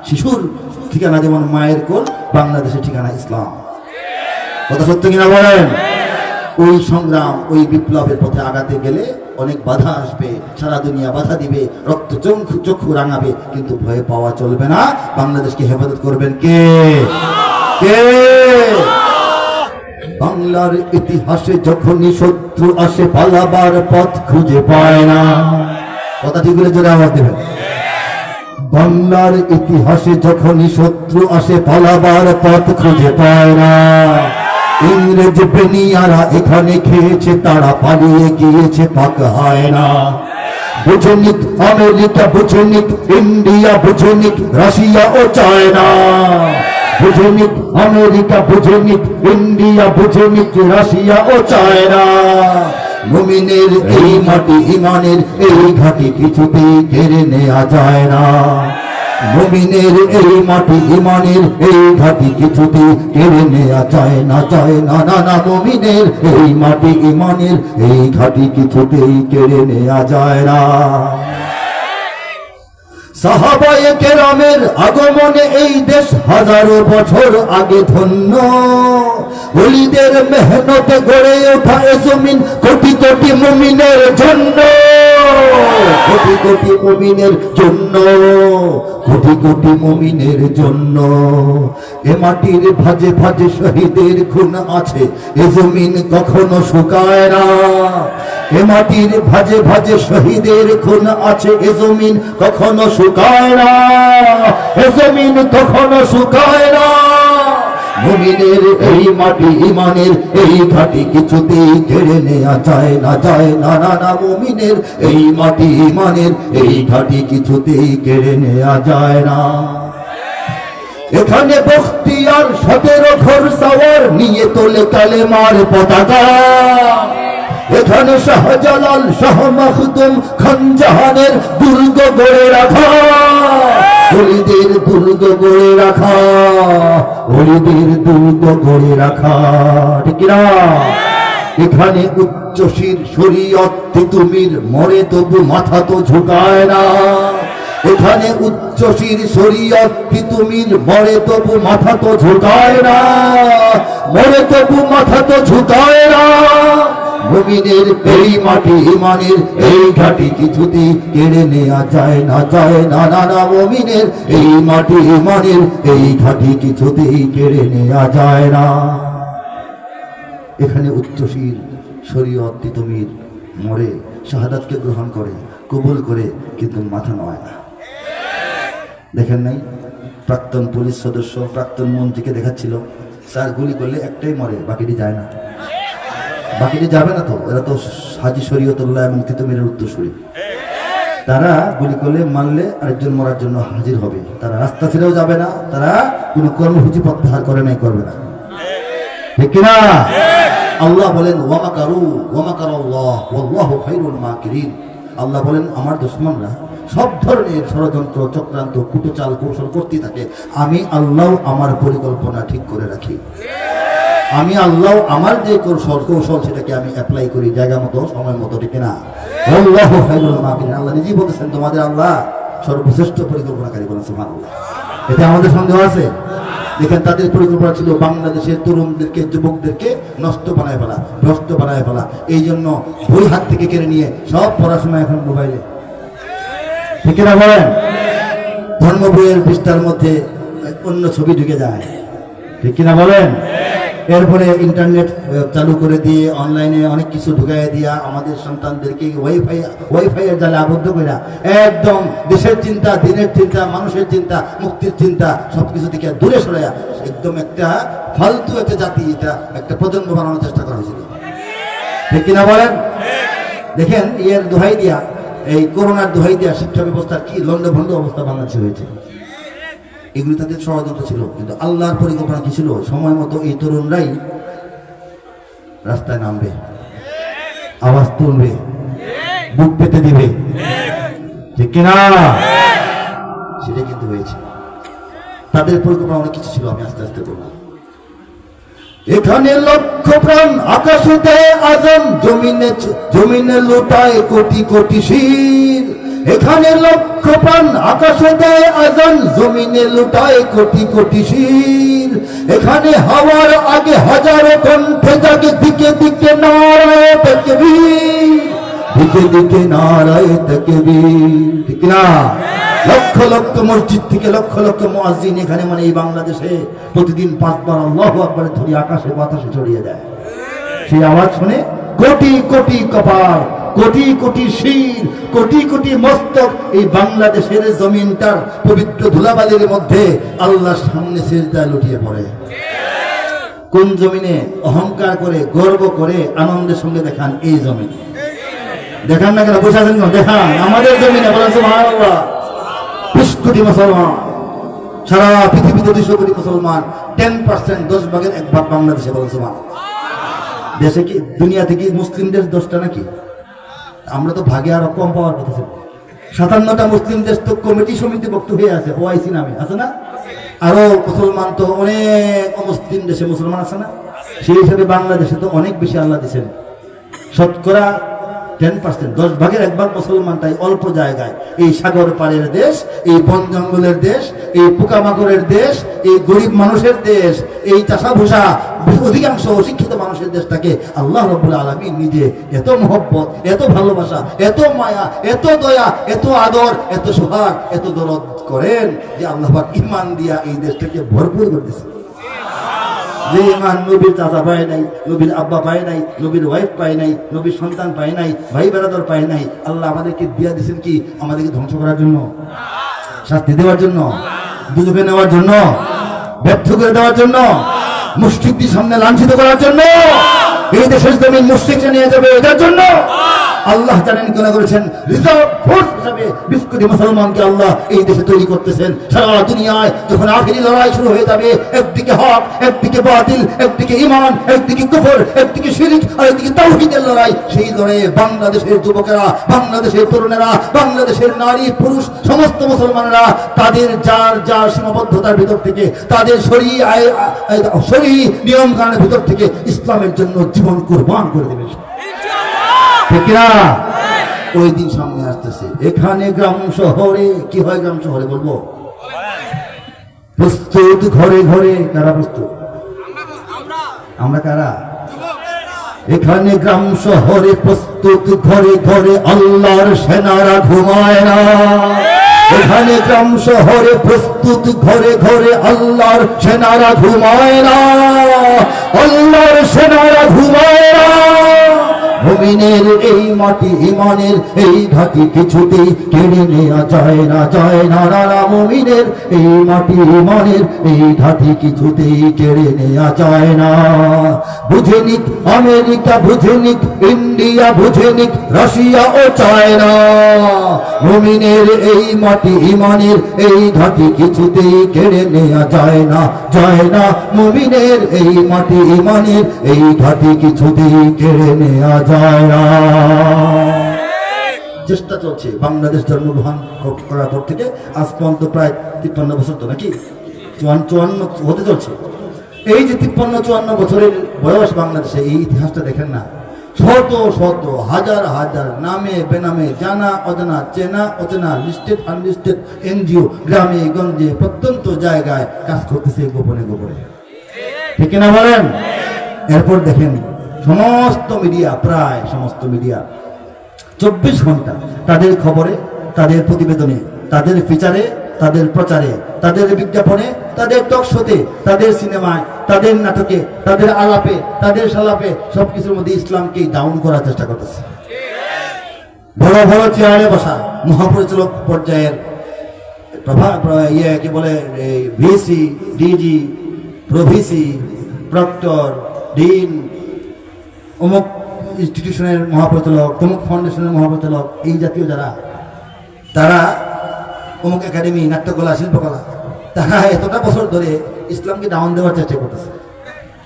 শিশুর ঠিকানা যেমন মায়ের কোল, বাংলাদেশের ঠিকানা ইসলাম। কথা সত্য কিনা বলেন? ওই সংগ্রাম, ওই বিপ্লবের পথে আগাতে গেলে অনেক বাধা আসবে, সারা দুনিয়া বাধা দিবে, রক্ত চক্ষু রাঙাবে, কিন্তু ভয় পাওয়া চলবে না। বাংলাদেশকে হেফাজত করবেন কে? কে? বাংলার ইতিহাসে যখনই শত্রু আসে, পালাবার পথ খুঁজে পায় না। কথা ঠিক বলে জোরে আওয়াজ দেবেন। বাংলার ইতিহাসে যখনই শত্রু আসে, পালাবার পথ খুঁজে পায় না। ইংরেজ বেনিয়ারা এখানে খেয়েছে, তারা পালিয়ে গিয়েছে, পাক হয় না। বুঝে নিক আমেরিকা, বুঝে নিক ইন্ডিয়া, বুঝে নিক রাশিয়া ও চায়না। বুঝে নিক আমেরিকা, বুঝে নিক ইন্ডিয়া, বুঝে নিক রাশিয়া ও চায়না। মুমিনের এই মাটি, ইমানের এই ঘাটি কিছুতেই কেড়ে নেওয়া যায় না। মুমিনের এই মাটি, ইমানের এই ঘাটি কিছুতেই কেড়ে নেওয়া যায় না, যায় না, না না। মুমিনের এই মাটি, ইমানের এই ঘাটি কিছুতেই কেড়ে নেওয়া যায় না। সাহাবায়ে কেরামের আগমনে এই দেশ হাজারো বছর আগে ধন্য, ওলিদের মেহনতে গড়ে ওঠা এ জমিন কোটি কোটি মুমিনের জন্য, কোটি কোটি মুমিনের জন্য, কোটি কোটি মুমিনের জন্য। এ মাটির ভাজে ভাজে শহীদের খুন আছে, এ জমিন কখনো শুকায় না। এ মাটির ভাজে ভাজে শহীদের খুন আছে, এ জমিন কখনো শুকায় না, এ জমিন কখনো শুকায় না। মুমিনের এই মাটি ইমানের এই ঘাটি কিছুতেই কেড়ে নেওয়া যায় না, যায় না, না না। মুমিনের এই মাটি ইমানের এই ঘাটি কিছুতেই কেড়ে নেওয়া যায় না। এখানে বখতিয়ার 17 ঘোর সাওয়ার নিয়ে তোলে কালেমার পতাকা, এখানে শাহজালাল শাহ মখদুম খানজাহানের দুর্গ গড়ে রাখা, ওলিদের দুর্গ গড়ে রাখা, ওলিদের দুর্গ গড়ে রাখা, ঠিক না? এখানে উচ্চশীর শরীয়ত তিতুমির মরে তবু মাথা তো ঝুঁকায় না। এখানে উচ্চশীর শরীয়ত তিতুমির মরে তবু মাথা তো ঝুঁকায় না, মরে তবু মাথা তো ঝুঁকায় না। মুমিনের এই মাটি ইমানের এই ঘাটি কিছুতেই কেড়ে নেওয়া যায় না, যায় না, না না। মুমিনের এই মাটি ইমানের এই ঘাটি কিছুতেই কেড়ে নেওয়া যায় না। এখানে উচ্চশীর শরীয়ত তিতুমির মরে শাহাদাতকে গ্রহণ করে, কবুল করে, কিন্তু মাথা নয় না। দেখেন নাই প্রাক্তন পুলিশ সদস্য প্রাক্তন মন্ত্রীকে দেখাচ্ছিল, স্যার গুলি করলে একটাই মরে, বাকিটি যায় না। বাকিটি যাবে না তো, এরা তো হাজী শরীয়তুল্লাহ এবং তিতুমিরের উত্তরসূরি। তারা গুলি করলে মারলে আরেকজন মরার জন্য হাজির হবে, তারা রাস্তা ছেড়েও যাবে না, তারা কোনো কর্মসূচি প্রত্যাহার করে নাই, করবে না, ঠিক কিনা? আল্লাহ বলেন ওয়ামাকারু ওয়ামাকারাল্লাহ ওয়াল্লাহু খায়রুল মাকিরিন। আল্লাহ বলেন আমার দুশমনরা সব ধরনের ষড়যন্ত্র চক্রান্ত কুটচাল কৌশল করতে থাকে, আমি আল্লাহ আমার পরিকল্পনা ঠিক করে রাখি। আমি আল্লাহ আমার যে কৌশল সেটাকে আমি অ্যাপ্লাই করি জায়গা মতো, সময় মতো, ঠিক না? আল্লাহু খায়রুল মাকিরিন। আল্লাহ নিজেই বলেছেন তোমাদের আল্লাহ সর্বশ্রেষ্ঠ পরিকল্পনাকারী, বলেন সুবহানাল্লাহ। এতে আমাদের সন্দেহ আছে? দেখেন তাদের পরিকল্পনা ছিল বাংলাদেশের তরুণদেরকে যুবকদেরকে নষ্ট বানায় ফেলা, ভ্রষ্ট বানায় ফেলা। এই জন্য বই হাত থেকে কেড়ে নিয়ে সব পড়াশোনা এখন মোবাইলে, ঠিক না বলেন? ধর্ম বইয়ের পৃষ্ঠার মধ্যে অন্য ছবি ঢুকে যায়, ঠিক কিনা বলেন? এরপরে ইন্টারনেট চালু করে দিয়ে অনলাইনে অনেক কিছু ঢুকাই দিয়া আমাদের সন্তানদেরকে ওয়াইফাই এর জালে আবদ্ধ করে একদম দেশের চিন্তা, দিনের চিন্তা, মানুষের চিন্তা, মুক্তির চিন্তা সবকিছু থেকে দূরে সরে একদম একটা ফালতু একটা জাতি, এটা একটা প্রজন্ম বানানোর চেষ্টা করা হয়েছিল, ঠিক কিনা বলেন? দেখেন এর দোহাই দিয়া, এই করোনার দোহাই দিয়া শিক্ষা ব্যবস্থার কি লন্ডভন্ড অবস্থা বাংলাদেশে হয়েছে। এগুলি তাদের ষড়যন্ত্র ছিল, কিন্তু আল্লাহর পরিকল্পনা কি ছিল? সময় মতো এই তরুণরাই রাস্তায় নামবে, আওয়াজ তুলবে, বুক পেতে দিবে, ঠিক কিনা? সেটা কিন্তু হয়েছে। তাদের পরিকল্পনা অনেক কিছু ছিল, আমি আস্তে আস্তে বলবো। এখানে লক্ষ প্রাণ আকাশেতে আজান, জমিনে লুটায় কোটি কোটি শির। এখানে লক্ষ প্রাণ আকাশেতে আজান, জমিনে লুটায় কোটি কোটি শির। এখানে হাওয়ার আগে হাজারো কণ্ঠে জাগে, দিকে দিকে নারায়ে তাকবীর, দিকে দিকে নারায়ে তাকবীর, ঠিক না? লক্ষ লক্ষ মসজিদ থেকে লক্ষ লক্ষ মুয়াজ্জিন এখানে, মানে এই বাংলাদেশে প্রতিদিন 5 বার আল্লাহু আকবার ধরে আকাশে বাতাসে ছড়িয়ে দেয়। সেই আওয়াজ শুনে কোটি কোটি কপাল, কোটি কোটি শির, কোটি কোটি মস্তক এই বাংলাদেশের জমিনটার পবিত্র ধুলাবালির মধ্যে আল্লাহর সামনে সিজদায় লুটিয়ে পড়ে। কোন জমিনে অহংকার করে, গর্ব করে, আনন্দের সঙ্গে দেখান? এই জমিনে দেখান না কেন? বসে আছেন কেন? দেখান আমাদের জমিনে, বলেন সুবহানাল্লাহ। 20 কোটি মুসলমান, সারা পৃথিবীতে 200 কোটি মুসলমান, 10%, 10 ভাগের 1 ভাগ বাংলাদেশে, বলেন সুবহানাল্লাহ। দেশে কি দুনিয়াতে কি মুসলিমদের 10টা নাকি? আমরা তো ভাগে আরো কম পাওয়ার কথা ছিল। 57টা মুসলিম দেশ তো কমিটি সমিতিভুক্ত হয়ে আছে, ওআইসি নামে আছে না? আরো মুসলমান তো অনেক মুসলিম দেশে মুসলমান আছে না? সেই হিসাবে বাংলাদেশে তো অনেক বেশি আল্লাহ দিয়েছেন। শতকরা 10%, 10 ভাগের 1 ভাগ মুসলমানটাই অল্প জায়গায়, এই সাগর পাড়ের দেশ, এই বন জঙ্গলের দেশ, এই পোকামাকড়ের দেশ, এই গরিব মানুষের দেশ, এই চাষাভুষা অধিকাংশ অশিক্ষিত মানুষের দেশটাকে আল্লাহ রাব্বুল আলামিন নিজে এত মহব্বত, এত ভালোবাসা, এত মায়া, এত দয়া, এত আদর, এত সোহাগ, এত দরদ করেন যে আল্লাহ পাক ঈমান দিয়া এই দেশটাকে ভরপুর করে দিয়েছেন। যে ঈমান নবীর চাচা পায় নাই, নবীর আব্বা পায় নাই, নবীর ওয়াইফ পায় নাই, নবীর সন্তান পায় নাই, ভাই বেরাদর পায় নাই, আল্লাহ আমাদেরকে দিয়া দিয়েছেন কি? আমাদেরকে ধ্বংস করার জন্য, শাস্তি দেওয়ার জন্য, দুজকে নেওয়ার জন্য, ব্যর্থ করে দেওয়ার জন্য, মুশরিকদের সামনে লাঞ্ছিত করার জন্য, এই দেশের জমিন মুশরিকরা নিয়ে যাবে এটার জন্য। আল্লাহ জানেন কেন করেছেন? রিজার্ভ ফোর্স হিসাবে 20 কোটি মুসলমানকে আল্লাহ এই দেশে তৈরি করতেছেন। সারা দুনিয়ায় যখন আখেরি লড়াই শুরু হয়ে যাবে, একদিকে হক, একদিকে বাতিল, একদিকে ঈমান, একদিকে কুফর, একদিকে শিরক, আর একদিকে তাওহীদের লড়াই, সেই লড়াইয়ে বাংলাদেশের যুবকেরা, বাংলাদেশের তরুণেরা, বাংলাদেশের নারী পুরুষ সমস্ত মুসলমানেরা তাদের যার যার সীমাবদ্ধতার ভিতর থেকে, তাদের শরীয়ী নিয়ম কানুনের ভিতর থেকে ইসলামের জন্য জীবন কুরবান করে দেবে। ঠিক না? ওই দিন সামনে আসতেছে। এখানে গ্রাম শহরে কি হয়? গ্রাম শহরে বলবো প্রস্তুত, ঘরে ঘরে। কারা প্রস্তুত? আমরা। কারা? এখানে গ্রাম শহরে প্রস্তুত, ঘরে ঘরে আল্লাহর সেনারা ঘুমায় না। এখানে গ্রাম শহরে প্রস্তুত, ঘরে ঘরে আল্লাহর সেনারা ঘুমায় না। আল্লাহর সেনারা ঘুমায় না। মুমিনের এই মাটি, ঈমানের এই ঘাটি কিছুতেই কেড়ে নেওয়া যায় না, যায় না। মুমিনের এই মাটি, ঈমানের এই ঘাটি কিছুতেই কেড়ে নেওয়া যায় না। বুঝে নিক আমেরিকা, বুঝে নিক ইন্ডিয়া, বুঝে নিক রাশিয়া ও চায়না, মুমিনের এই মাটি, ঈমানের এই ঘাটি কিছুতেই কেড়ে নেওয়া যায় না, যায় না। মুমিনের এই মাটি, ঈমানের এই ঘাটি কিছুতেই কেড়ে নেওয়া যায় না। চেষ্টা চলছে। বাংলাদেশ জন্মগ্রহণ করার পর থেকে আজ পর্যন্ত প্রায় 53 বছর, তো নাকি 54 হতে চলছে। এই যে 53-54 বছরের বয়স বাংলাদেশে, এই ইতিহাসটা দেখেন না। শত শত হাজার হাজার নামে বেনামে, জানা অজানা, চেনা অচেনা, লিস্টেড আনলিস্টেড এনজিও গ্রামে গঞ্জে প্রত্যন্ত জায়গায় কাজ করতেছে গোপনে গোপনে। ঠিক না বলেন? এরপর দেখেন সমস্ত মিডিয়া, প্রায় সমস্ত মিডিয়া 24 ঘন্টা তাদের খবরে, তাদের প্রতিবেদনে, তাদের ফিচারে, তাদের প্রচারে, তাদের বিজ্ঞাপনে, তাদের টক শোতে, তাদের সিনেমায়, তাদের নাটকে, তাদের আলাপে, তাদের সালাপে সবকিছুর মধ্যে ইসলামকে ডাউন করার চেষ্টা করতেছে। বড় বড় চেয়ারে বসা মহাপরিচালক পর্যায়ের কি বলে VC, DG, pro VC, proctor, dean, অমুক ইনস্টিটিউশনের মহাপরিচালক, অমুক ফাউন্ডেশনের মহাপরিচালক, এই জাতীয় যারা, তারা অমুক একাডেমি, নাট্যকলা, শিল্পকলা, তারা এতটা বছর ধরে ইসলামকে ডাউন দেওয়ার চেষ্টা করতেছে।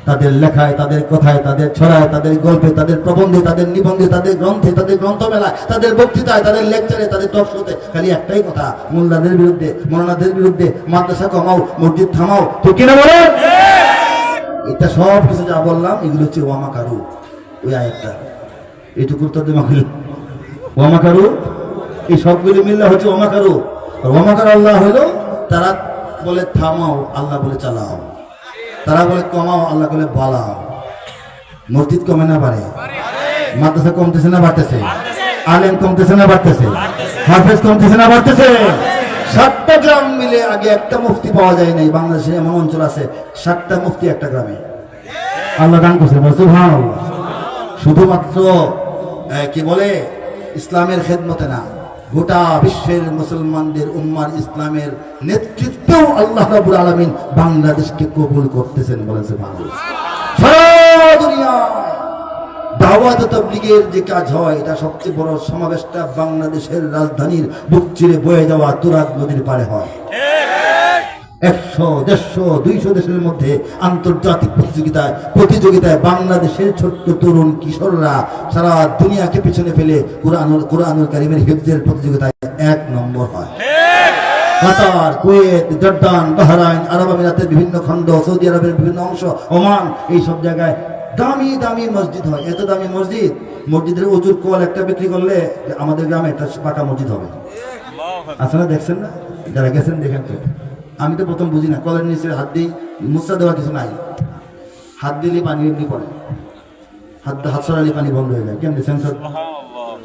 তাদের লেখায়, তাদের কথায়, তাদের ছড়ায়, তাদের গল্পে, তাদের প্রবন্ধে, তাদের নিবন্ধে, তাদের গ্রন্থে, তাদের গ্রন্থমেলায়, তাদের বক্তৃতায়, তাদের লেকচারে, তাদের টক শোতে খালি একটাই কথা, মোল্লাদের বিরুদ্ধে, মৌলানাদের বিরুদ্ধে, মাদ্রাসা কমাও, মসজিদ থামাও। তো কিনা বলে এটা সব কিছু যা বললাম এগুলো হচ্ছে ওয়ামাকারু। ওই আয়াতটা এইটুকুর তো দিমাগ, ওয়ামাকারু, এই সবগুলি মিললে হচ্ছে ওয়ামাকারু। আর ওয়ামাকার আল্লাহ হইল, তারা বলে থামাও, আল্লাহ বলে চালাও। তারা বলে কমাও, আল্লাহ বলে বাড়াও। মসজিদ কমে না বাড়ে? মাদ্রাসা কমতেছে না বাড়তেছে? আলেম কমতেছে না বাড়তেছে? হাফেজ কমতেছে না বাড়তেছে? 7টা গ্রাম মিলে আগে একটা মুফতি পাওয়া যায় নাই। বাংলাদেশে এমন অঞ্চল আছে 7টা মুফতি একটা গ্রামে। আল্লাহ দান করছে, সুবহানাল্লাহ। শুধুমাত্র কি বলে ইসলামের খেদমতে না, গোটা বিশ্বের মুসলমানদের উম্মার ইসলামের নেতৃত্বেও আল্লাহ রাব্বুল আলামিন বাংলাদেশকে কবুল করতেছেন। বলেন সুবহানাল্লাহ। সারা দুনিয়ায় দাওয়াত ও তাবলীগের যে কাজ হয়, এটা সবচেয়ে বড় সমাবেশটা বাংলাদেশের রাজধানীর বুক চিরে বয়ে যাওয়া তুরাগ নদীর পারে হয়। 100, 150, 200 দেশের মধ্যে আন্তর্জাতিক প্রতিযোগিতায় বাংলাদেশের ছোট্ট তরুণ কিশোররা সারা দুনিয়াকে পিছনে ফেলে কুরআনুল কারীমের হিফজের প্রতিযোগিতায় 1 নম্বর হয়। কাতার, কুয়েত, জর্দান, বাহরাইন, আরব আমিরাতের বিভিন্ন খণ্ড, সৌদি আরবের বিভিন্ন অংশ, ওমান, এই সব জায়গায় দামি দামি মসজিদ হয়, এত দামি মসজিদ, মসজিদের উজুর কল একটা বিক্রি করলে আমাদের গ্রামে একটা পাকা মসজিদ হবে। আপনারা দেখছেন না, যারা গেছেন দেখেন তো। আমি তো প্রথম বুঝি না, কলের নিচে হাত দিই, মুসা দেওয়ার কিছু নাই, হাত দিলে পানি এমনি পড়ে, হাত সরালে পানি বন্ধ হয়ে যায়। কেমনি সেন্সর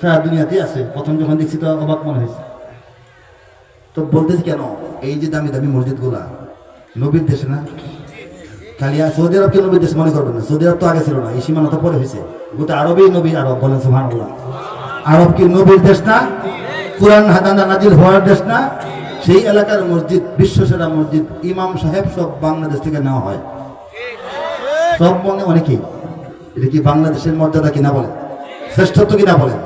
সারা দুনিয়াতে আছে, প্রথম যখন দেখছি তো অবাক মনে হয়েছে। তো বলতেছি কেন, এই যে দামি দামি মসজিদগুলা নবীর দেশে না, খালি সৌদি আরবকে নবীর দেশ মনে করবেন না, সৌদি আরব তো আগে ছিল না, এই সীমানা তো পরে হয়েছে। গোটা আরবেই নবী আরব, বলেন সুবহানাল্লাহ। আরব কি নবীর দেশ না? কুরআন হাদানা নাজিল হওয়ার দেশ না? সেই এলাকার মসজিদ বিশ্বসেরা মসজিদ, ইমাম সাহেব সব বাংলাদেশ থেকে নেওয়া হয় সব। মনে অনেকেই এটা কি বাংলাদেশের মর্যাদা কিনা বলেন, শ্রেষ্ঠত্ব কিনা বলেন,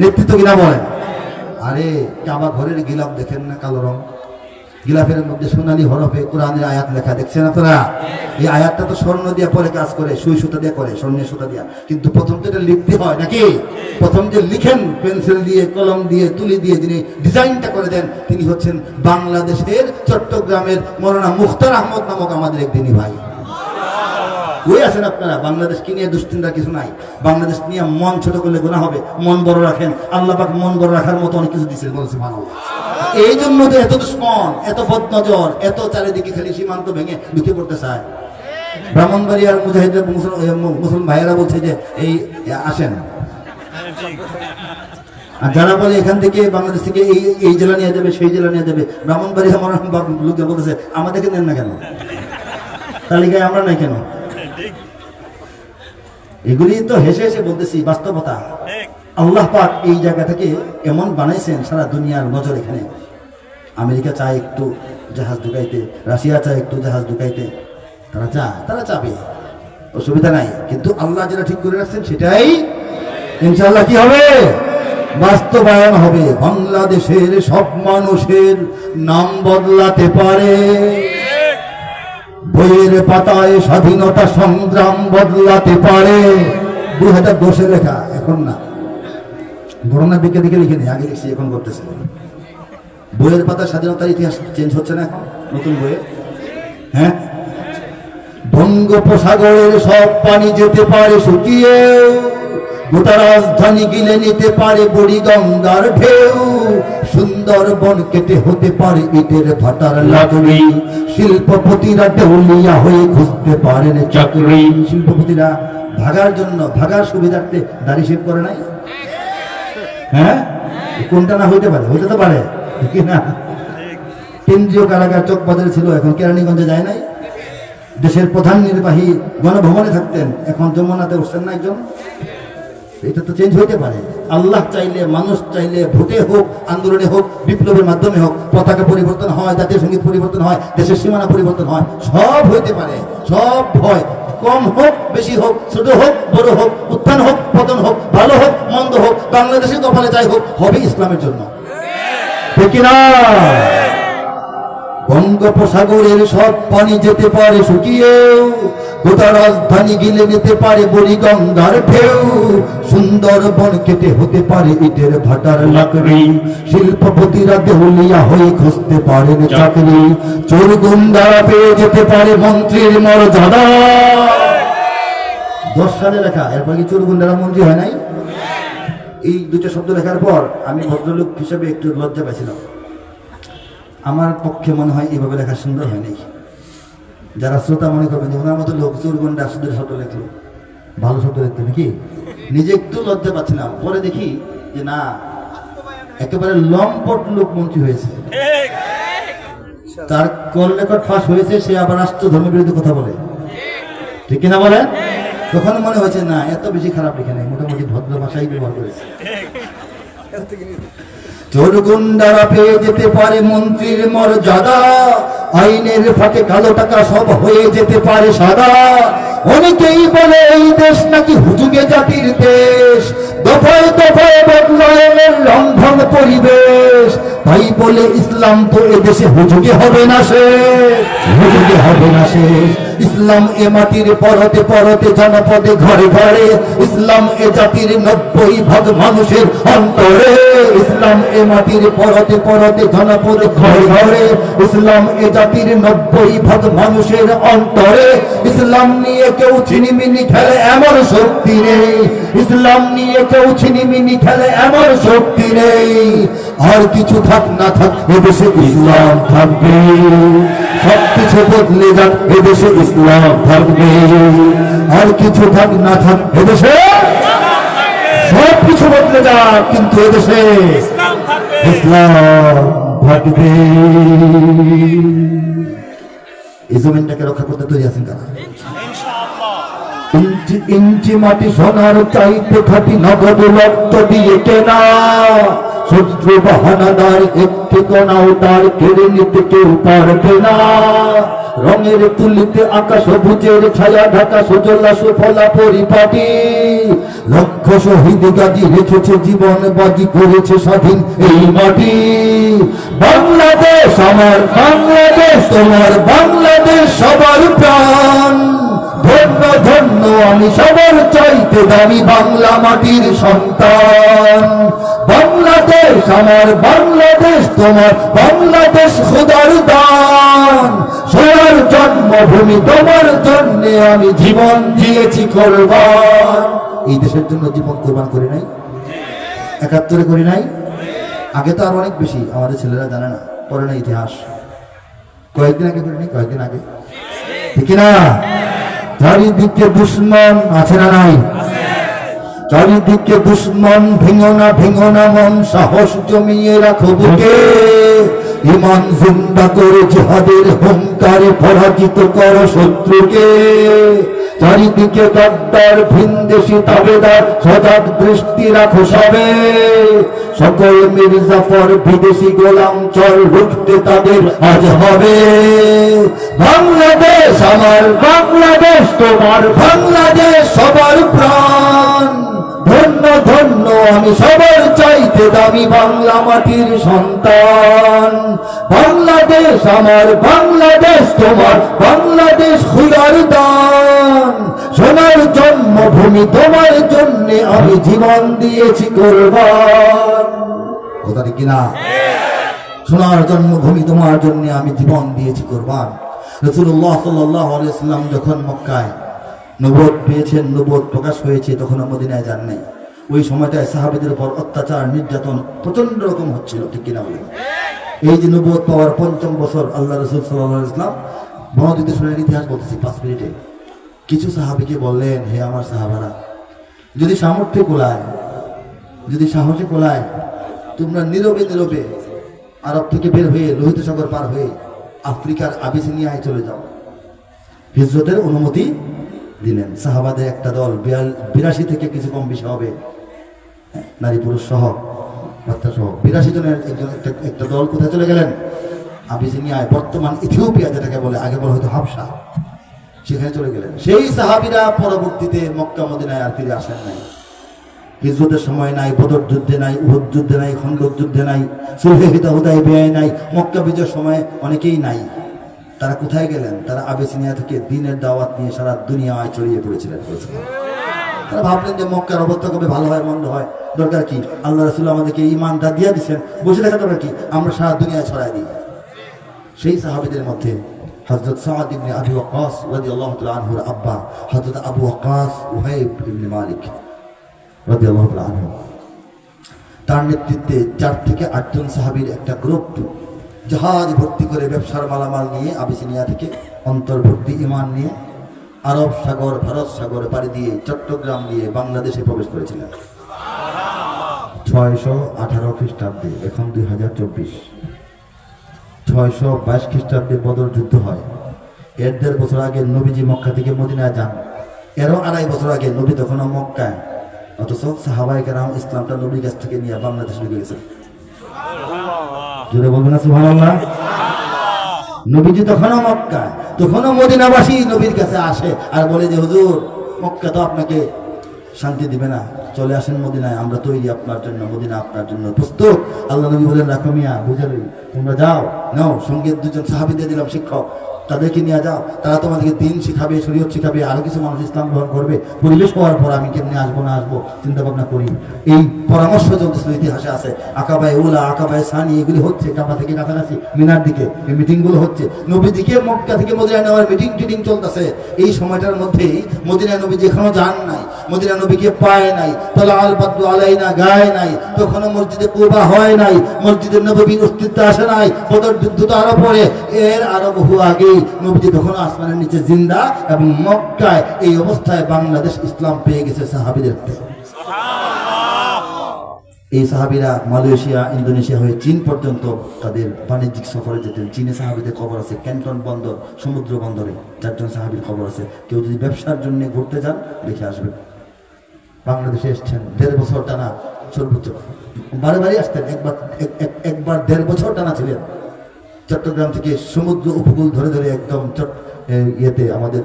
নেতৃত্ব কিনা বলেন? আরে কাবা ঘরের গিলাফ দেখেন না, কালো রং, গিলাফের মধ্যে সোনালী হরফে কোরআনের আয়াত লেখা, দেখছেন আপনারা? এই আয়াতটা তো স্বর্ণ দিয়ে পরে কাজ করে, সুই সুতা দিয়ে করে, স্বর্ণের সুতা দিয়া, কিন্তু প্রথম তো এটা লিখতে হয় নাকি? প্রথম যে লিখেন পেন্সিল দিয়ে, কলম দিয়ে, তুলি দিয়ে, যিনি ডিজাইনটা করে দেন তিনি হচ্ছেন বাংলাদেশের চট্টগ্রামের মৌলানা মুখতার আহমদ নামক আমাদের একদিনই ভাই। ওই আছেন আপনারা, বাংলাদেশকে নিয়ে দুশ্চিন্তা কিছু নাই, বাংলাদেশ নিয়ে মন ছোট করলে গুনাহ হবে, মন বড় রাখেন, আল্লাহ পাক মন বড় রাখার মতো অনেক কিছু দিয়েছেন, বলছে সুবহানাল্লাহ। এই জন্য তো এত দুশ্মন, এত বদনজর, এত চারিদিকে খালি সীমান্ত ভেঙে ঢুকে পড়তে চায়। ব্রাহ্মণবাড়িয়ার মুজাহিদ মুসলিম ভাইয়েরা বলছে যে এই আসেন, আর যারা বলে এখান থেকে বাংলাদেশ থেকে এই জেলা নিয়ে যাবে, সেই জেলা নিয়ে যাবে, ব্রাহ্মণবাড়িয়া আমার লোকজন বলতেছে আমাদেরকে নেন না কেন, তালিকায় আমরা নাই কেন? এগুলি তো হেসে হেসে বলতেছি, বাস্তবতা। আল্লাহ পাক এই জায়গা থেকে এমন বানাইছেন, সারা দুনিয়ার নজর এখানে। আমেরিকা চায় একটু জাহাজ ঢুকাইতে, রাশিয়া চায় একটু জাহাজ ঢুকাইতে, তারা চায়, তারা চাবে, অসুবিধা নাই। কিন্তু আল্লাহ যেটা ঠিক করে রাখছেন সেটাই ইনশাআল্লাহ কি হবে? বাস্তবায়ন হবে। বাংলাদেশের সব মানুষের নাম বদলাতে পারে, বইয়ের পাতায় স্বাধীনতা সংগ্রাম বদলাতে পারে। 2010 লেখা, এখন না, বরনা বিজ্ঞা দিকে লিখে নেই, আগে লিখছি, এখন করতেছে। বইয়ের পাতায় স্বাধীনতার ইতিহাস চেঞ্জ হচ্ছে না এখন নতুন বইয়ে? হ্যাঁ, বঙ্গোপসাগরের সব পানি যেতে পারে শুকিয়ে, গোটা রাজধানী গিলে নিতে পারে বুড়িগঙ্গার ঢেউ, সুন্দরবন কেটে হতে পারে ইটের ভাটার লাকড়ি, শিল্পপতিরা দেউলিয়া হয়ে খুঁজতে পারেন চাকরি। শিল্পপতিরা ভাগার জন্য, ভাগার সুবিধার্থে দাড়ি শেভ করে নাই? হ্যাঁ, কোনটা না হইতে পারে? হইতে তো পারে কি না? কেন্দ্রীয় কারাগার চকবাজারে ছিল, এখন কেরানীগঞ্জে যায় নাই? দেশের প্রধান নির্বাহী গণভবনে থাকতেন, এখন যমুনাতে উঠছেন না একজন? এটা তো চেঞ্জ হইতে পারে। আল্লাহ চাইলে, মানুষ চাইলে, ভোটে হোক, আন্দোলনে হোক, বিপ্লবের মাধ্যমে হোক, পতাকা পরিবর্তন হয়, জাতীয় সঙ্গীত পরিবর্তন হয়, দেশের সীমানা পরিবর্তন হয়, সব হইতে পারে। সব হয়, কম হোক বেশি হোক, ছোট হোক বড় হোক, উত্থান হোক পতন হোক, ভালো হোক মন্দ হোক, বাংলাদেশের কপালে যাই হোক, হবে ইসলামের জন্য, ঠিক না? বঙ্গোপসাগরের সব পানি যেতে পারে শুকিয়ে, গোটা রাজধানী গিলে নিতে পারে বুড়িগঙ্গার ঢেউ, সুন্দরবন কেটে হতে পারে ইটের ভাটার লাকড়ি, শিল্পপতিরা দেউলিয়া হয়ে খুঁজতে পারেন চাকরি, চোর গুন্ডারা পেয়ে যেতে পারে মন্ত্রীর মর্যাদা। 10 সালে লেখা, এরপর কি চোর গুন্ডারা মন্ত্রী হয় নাই? এই দুটো শব্দ লেখার পর আমি ভদ্রলোক হিসেবে একটু লজ্জা পেয়েছিলাম। আমার পক্ষে মনে হয় এইভাবে লেখা সুন্দর হয় নাই। যারা শ্রোতা মনে করবেন যে ওনার মতো লোক চোর গুন্ডা সুন্দর শব্দ লেখলো, ভালো শব্দ লিখতো নাকি, নিজে একটু লজ্জা পাচ্ছিলাম। পরে দেখি যে না, একেবারে লম্পট লোক মন্ত্রী হয়েছে, তার কল রেকর্ড ফাঁস হয়েছে, সে আবার রাষ্ট্র ধর্মের বিরুদ্ধে কথা বলে, ঠিক কিনা বলেন? তখন মনে হয়েছে না, এত বেশি খারাপ লিখে নেই, মোটামুটি ভদ্র ভাষাই ব্যবহার করেছে। চোর গুন্ডারা পেয়ে যেতে পারে মন্ত্রীর মর্যাদা, আইনের ফাঁকে কালো টাকা সব হয়ে যেতে পারে সাদা। অনেকেই বলে এই দেশ নাকি হুজুগে জাতির দেশ, দফায় দফায় বদলায়নের রন্ধন পরিবেশ, তাই বলে ইসলাম তো এদেশে হুজুগে হবে না শেষ, হুজুগে হবে না শেষ। ইসলাম এ মাটির পরতে পরতে জনপদে ঘরে ঘরে, ইসলাম এ জাতির 90% মানুষের অন্তরে। ইসলাম এ মাটির পরতে পরতে জনপদে ঘরে ঘরে, ইসলাম এ জাতির 90% মানুষের অন্তরে। ইসলাম নিয়ে কেউ ছিনিমিনি খেলে এমন শক্তি নেই, ইসলাম নিয়ে কেউ ছিনিমিনি খেলে এমন শক্তি নেই। আর কিছু থাক না থাক এদেশে ইসলাম থাকবে, সবকিছু বদলে যাক এদেশে ইসলাম থাকবে। আর কিছু থাক না থাক এদেশে সবকিছু বদলে যাক, কিন্তু এদেশে ইসলাম থাকবে। এই জমিনটাকে রক্ষা করতে তৈরি আছেন কারা? ইঞ্চি ইঞ্চি মাটি সোনার চাইতে খাটি, নগদ রক্ত দিয়ে কেনা। শত্রু বাহানাদার একটি কণাও তার কেড়ে নিতে কেউ পারবে না। রঙের তুলিতে আকাশ সবুজের ছায়া ঢাকা সুজলা সুফলা পরিপাটি। লক্ষ শহীদ গাজী রেখেছে জীবন বাজি, করেছে স্বাধীন এই মাটি। বাংলাদেশ আমার বাংলাদেশ তোমার বাংলাদেশ সবার প্রাণ। ধন্য ধন্য আমি সবার চাইতে দামি বাংলা মাটির সন্তান। বাংলাদেশ আমার বাংলাদেশ তোমার বাংলাদেশ খোদার দান। সোনার জন্মভূমি তোমার জন্য আমি জীবন দিয়েছি কোরবান। এই দেশের জন্য জীবন কোরবান করি নাই? 71 করি নাই? আগে তো আরো অনেক বেশি, আমাদের ছেলেরা জানে না, পড়ে না ইতিহাস। কয়েকদিন আগে করি নাই, কয়েকদিন আগে, ঠিক না? চারিদিকে দুশ্মন আছে না নাই? চারিদিকে দুশ্মন, ভেঙো না মন, সাহস জমিয়ে রাখো বুকে। ইমান জিন্দা করে জিহাদের হুঙ্কারে পরাজিত করো শত্রুকে। চারিদিকে গদ্দার ভিনদেশি তাবেদার, সজাগ দৃষ্টি রাখো সবে। সকল মির্জাফর বিদেশি গোলাম চল রুখতে তাদের আজ হবে। বাংলাদেশ আমার বাংলাদেশ তোমার বাংলাদেশ সবার প্রাণ। ধন্য ধন্য আমি সবার চাইতে দামি বাংলা মাটির সন্তান। বাংলাদেশ আমার বাংলাদেশ তোমার বাংলাদেশ খোদার দান। সোনার জন্মভূমি তোমার জন্য আমি জীবন দিয়েছি কোরবান। কথা ঠিক কিনা? সোনার জন্মভূমি তোমার জন্য আমি জীবন দিয়েছি কোরবান। রাসূলুল্লাহ সাল্লাল্লাহু আলাইহি ওয়াসাল্লাম যখন মক্কায় নবুয়ত পেয়েছেন, নবুয়ত প্রকাশ হয়েছে, তখন মদিনায় যান নাই। ওই সময়টায় সাহাবীদের উপর অত্যাচার নির্যাতন প্রচন্ড রকম হচ্ছিল, ঠিক কিনা বলেন? এই যে নবুয়ত পাওয়ার ৫ম বছর আল্লাহ রাসূল সাল্লাল্লাহু আলাইহি ওয়াসাল্লাম বনদীতে শুনের ইতিহাস বলতেছি 5 মিনিটে। কিছু সাহাবীকে বললেন, হে আমার সাহাবারা, যদি সামর্থ্য কোলায়, যদি সাহসে কোলায়, তোমরা নীরবে নীরবে আরব থেকে বের হয়ে লোহিত সাগর পার হয়ে আফ্রিকার আবিসিনিয়ায় চলে যাও। হিজরতের অনুমতি দিলেন। সাহাবাদের একটা দল 82 থেকে কিছু কম বেশি হবে, নারী পুরুষ সহ, বাচ্চা সহ 82 জনের একটা দল কোথায় চলে গেলেন? আবিসিনিয়ায়, বর্তমান ইথিওপিয়া যেটাকে বলে, আগে বলা হয়তো হাবশা, সেখানে চলে গেলেন। সেই সাহাবীরা পরবর্তীতে মক্কা মদিনায় আর ফিরে আসেন নাই। হিজরতের সময় নাই, বদর যুদ্ধে নাই, উহুদ যুদ্ধে নাই, খন্দক যুদ্ধে নাই, সুলহে হুদায়বিয়ায় নাই, মক্কা বিজয়ের সময় অনেকেই নাই। তারা কোথায় গেলেন? তারা আবিসিনিয়া থেকে দ্বীনের দাওয়াত নিয়ে সারা দুনিয়ায় ছড়িয়ে পড়েছিলেন। তারা ভাবলেন যে মক্কার অবস্থা কবে ভালো হয় মন্দ হয়, দরকার কি? আল্লাহ রাসূল আমাদেরকে ঈমানটা দিয়ে দিচ্ছেন, বসে থাকা দরকার কি? আমরা সারা দুনিয়ায় ছড়াই দিই। সেই সাহাবীদের মধ্যে হযরত সাদ ইবনে আবি ওয়াক্কাস রাদিয়াল্লাহু তাআলা আনহুর আব্বা হযরত আবু ওয়াক্কাস ওয়াহিব ইবনে মালিক রাদিয়াল্লাহু তাআলা আনহু, তার নেতৃত্বে 4 থেকে 8 জন সাহাবীর একটা গ্রুপ জাহাজ ভর্তি করে ব্যবসার মালামাল নিয়ে আবিসিনিয়া থেকে অন্তর্বর্তী ঈমান নিয়ে আরব সাগর, ভারত সাগর পাড়ি দিয়ে চট্টগ্রাম দিয়ে বাংলাদেশে প্রবেশ করেছিলেন 618 খ্রিস্টাব্দে। এখন 2024, 622 খ্রিস্টাব্দে বদর যুদ্ধ হয়। এর 1.5 বছর আগে নবীজি মক্কা থেকে মদিনায় যান। এরও 2.5 বছর আগে নবী তখনও মক্কায়, অথচ সাহাবায়ে কেরাম ইসলামটা নবীর কাছ থেকে নিয়ে বাংলাদেশে ঢুকে গেছে। জোরে বলবেন না সুবহানাল্লাহ? নবীজি তখনও মক্কায়, তখনও মদিনাবাসী নবীর কাছে আসে আর বলে যে হুজুর, মক্কা তো আপনাকে শান্তি দিবে না, চলে আসেন মদিনায়, আমরা তৈরি আপনার জন্য, মদিনা আপনার জন্য প্রস্তুত। আল্লাহ নবী বলেন, রাখো মিয়া, বুঝে লই, তোমরা যাও, নাও সঙ্গে দুজন সাহাবী দিয়ে দিলাম শিক্ষক, তাদেরকে নিয়ে যাও, তারা তোমাদেরকে দিন শিখাবে, শরীয়ত শিখাবে, আরো কিছু মানুষ ইসলাম গ্রহণ করবে। পরিবেশ পাওয়ার পর আমি কেমনি আসবো না আসবো চিন্তা ভাবনা করি। এই পরামর্শ চলতেছিল, ইতিহাসে আছে। আকাবায়ে উলা, আকাবায়ে সানি, এগুলি হচ্ছে কাবা থেকে কাছাকাছি মিনার দিকে, এই মিটিং গুলো হচ্ছে। নবী দিকে মক্কা থেকে মদিনায় নেওয়ার মিটিং টিটিং চলতেছে। এই সময়টার মধ্যেই মদিনা নবী যেখানে যান নাই, মদিনা নবীকে পায় নাই, তালা আল বাদু আলাইনা গায় নাই, তখনও মসজিদে কুবা হয় নাই, মসজিদে নববীর অস্তিত্ব আসে নাই, বদর যুদ্ধ তো আরো পরে, এর আরো বহু আগেই নবীজি তখন আসমানের নিচে জিন্দা, এবং মক্কায় এই অবস্থায় বাংলাদেশ ইসলাম পেয়ে গেছে সাহাবীদের হাতে। এই সাহাবীরা মালয়েশিয়া, ইন্দোনেশিয়া হয়ে চীন পর্যন্ত তাদের বাণিজ্যিক সফরে যেতেন। চীনে সাহাবীদের খবর আছে, ক্যান্টন বন্দর, সমুদ্র বন্দরে 4 জন সাহাবীর খবর আছে। কেউ যদি ব্যবসার জন্য ঘুরতে যান দেখে আসবেন। বাংলাদেশে এসছেন 1.5 বছর টানা, সর্বোচ্চ বারে বারে আসতেন, একবার 1.5 বছর টানা ছিলেন। চট্টগ্রাম থেকে সমুদ্র উপকূল ধরে ধরে একদম ইয়েতে আমাদের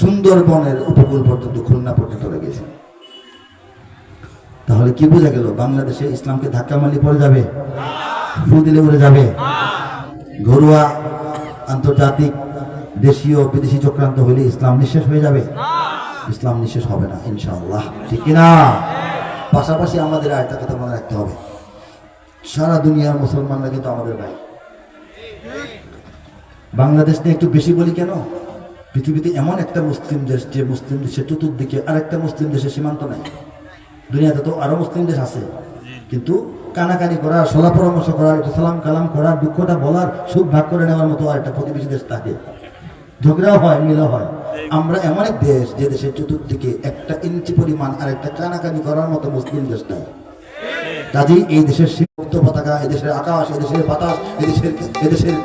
সুন্দরবনের উপকূল পর্যন্ত, খুলনা পর্যন্ত লেগেছে। তাহলে কি বোঝা গেল? বাংলাদেশে ইসলামকে ধাক্কা মারলে পড়ে যাবে, ফু দিলে উড়ে যাবে। ঘরোয়া, আন্তর্জাতিক, দেশীয়, বিদেশি চক্রান্ত হলে ইসলাম নিঃশেষ হয়ে যাবে? ইসলাম নিঃশেষ হবে না ইনশাআল্লাহ, ঠিক কিনা? পাশাপাশি আমাদের আরেকটা কথা মনে রাখতে হবে, সারা দুনিয়ার মুসলমানরা কিন্তু আমাদের ভাই। বাংলাদেশ নিয়ে একটু বেশি বলি কেন? পৃথিবীতে এমন একটা মুসলিম দেশ, যে মুসলিম দেশের চতুর্দিকে আরেকটা মুসলিম দেশের সীমান্ত নাই। দুনিয়াতে তো আরো মুসলিম দেশ আছে, কিন্তু কানাকানি করা, সলা পরামর্শ করা, একটু সালাম কালাম করা, দুঃখটা বলার, সুখ ভাগ করে নেওয়ার মতো আরেকটা প্রতিবেশী দেশ থাকে, ঝগড়াও হয়, মিলও হয়। আমরা এমন এক দেশ, যে দেশের চতুর্দিকে 1 ইঞ্চি পরিমাণ আরেকটা কানাকানি করার মতো মুসলিম দেশ নাই। কাজেই এই দেশের মুক্ত পতাকা, এদেশের আকাশ, এদেশের বাতাস, এদেশের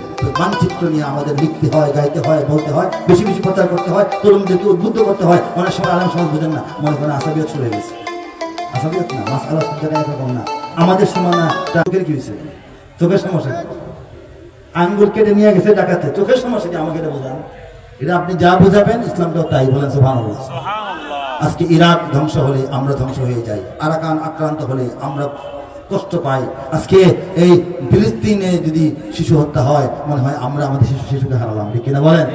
মানচিত্র নিয়ে আমাদের লিখতে হয়, গাইতে হয়, বলতে হয়, বেশি বেশি প্রচার করতে হয়, তরুণদেরকে উদ্বুদ্ধ করতে হয়। অনেক সময় আলেম সমাজ বুঝেন না, মনে করেন আসাবিয়ত শুরু হয়ে গেছে। আসাবিয়ত না, মাস আল্লাহ সব জায়গায় একরকম না। আমাদের সীমানা চোখের কি হয়েছে? চোখের সমস্যা, আঙ্গুল কেটে নিয়ে গেছে ডাকাতে, চোখের সমস্যা কি? আমাকে এটা বোঝান। এটা আপনি যা বুঝাবেন ইসলামটাও তাই। বলেন সুবহানাল্লাহ। আজকে ইরাক ধ্বংস হলে আমরা ধ্বংস হয়ে যাই, আরাকান আক্রান্ত হলে আমরা কষ্ট পাই। আজকে এই ফিলিস্তিনে যদি শিশু হত্যা হয়, মনে হয় আমরা আমাদের শিশুকে হারালাম, ঠিক কিনা বলেন?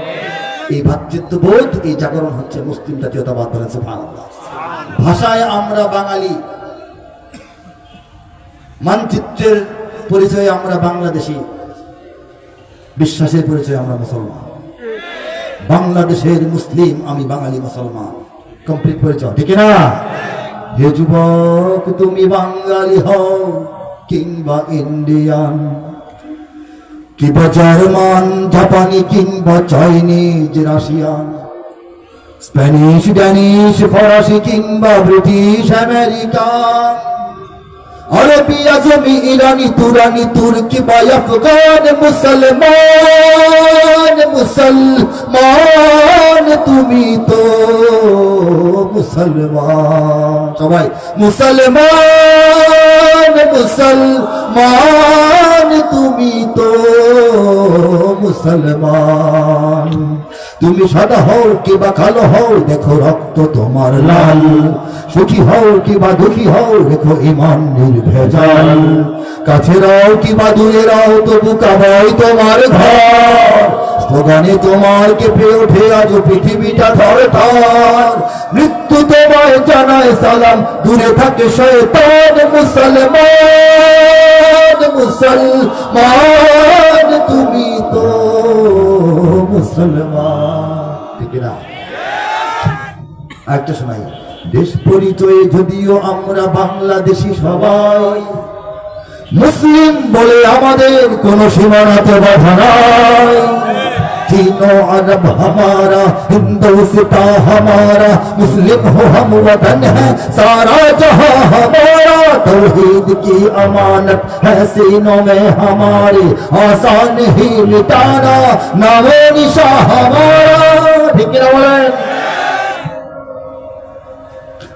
এই ভ্রাতৃত্ববোধ, এই জাগরণ হচ্ছে মুসলিম জাতীয়তাবাদ। বলেন সুবহানাল্লাহ। ভাষায় আমরা বাঙালি, মানচিত্রের পরিচয়ে আমরা বাংলাদেশি, বিশ্বাসের পরিচয়ে আমরা মুসলমান। বাংলাদেশের মুসলিম, আমি বাঙালি মুসলমান, কমপ্লিট পরিচয়, ঠিক না? হে যুবক, তুমি বাঙালি হও কিংবা ইন্ডিয়ান, কিংবা জার্মান, জাপানি, কিংবা চাইনিজ, রাশিয়ান, স্প্যানিশ, ড্যানিশ, ফরাসি, কিংবা ব্রিটিশ, আমেরিকান, আরবি, আজমি, ইরানি, তুরানি, তুর্কি বা আফগান, মুসলমান, মুসলমান তুমি তো মুসলমান। সবাই মুসলমান, মুসলমান তুমি তো মুসলমান। তুমি সাদা হও কিবা কালো হও, দেখো রক্ত তোমার লাল, সুখী হও কিবা দুঃখী হও, দেখো ইমান নির্ভেজাল। কাছে রাও কিবা দূরে রাও, তবু কাবাই তোমার ঘর, স্লোগানে তোমার কেঁপে ওঠে আজ পৃথিবীটা থরথর। মৃত্যু তোমায় জানায় সালাম, দূরে থাকে শয়তান। মুসলমান, মুসলমান তুমি তো মুসলমান, ঠিক না? আরেকটা শোনাই। দেশ পরিচয়ে যদিও আমরা বাংলাদেশি সবাই, মুসলিম বলে আমাদের কোনো সীমানাতে বাধা নাই। तीनों अरब हमारा, हिंदुस्तां हमारा, मुस्लिम हो हम वतन है सारा जहां हमारा। तौहीद की अमानत है सीनों में हमारे, आसान ही मिटाना नामो निशा हमारा। ठीक है बोले?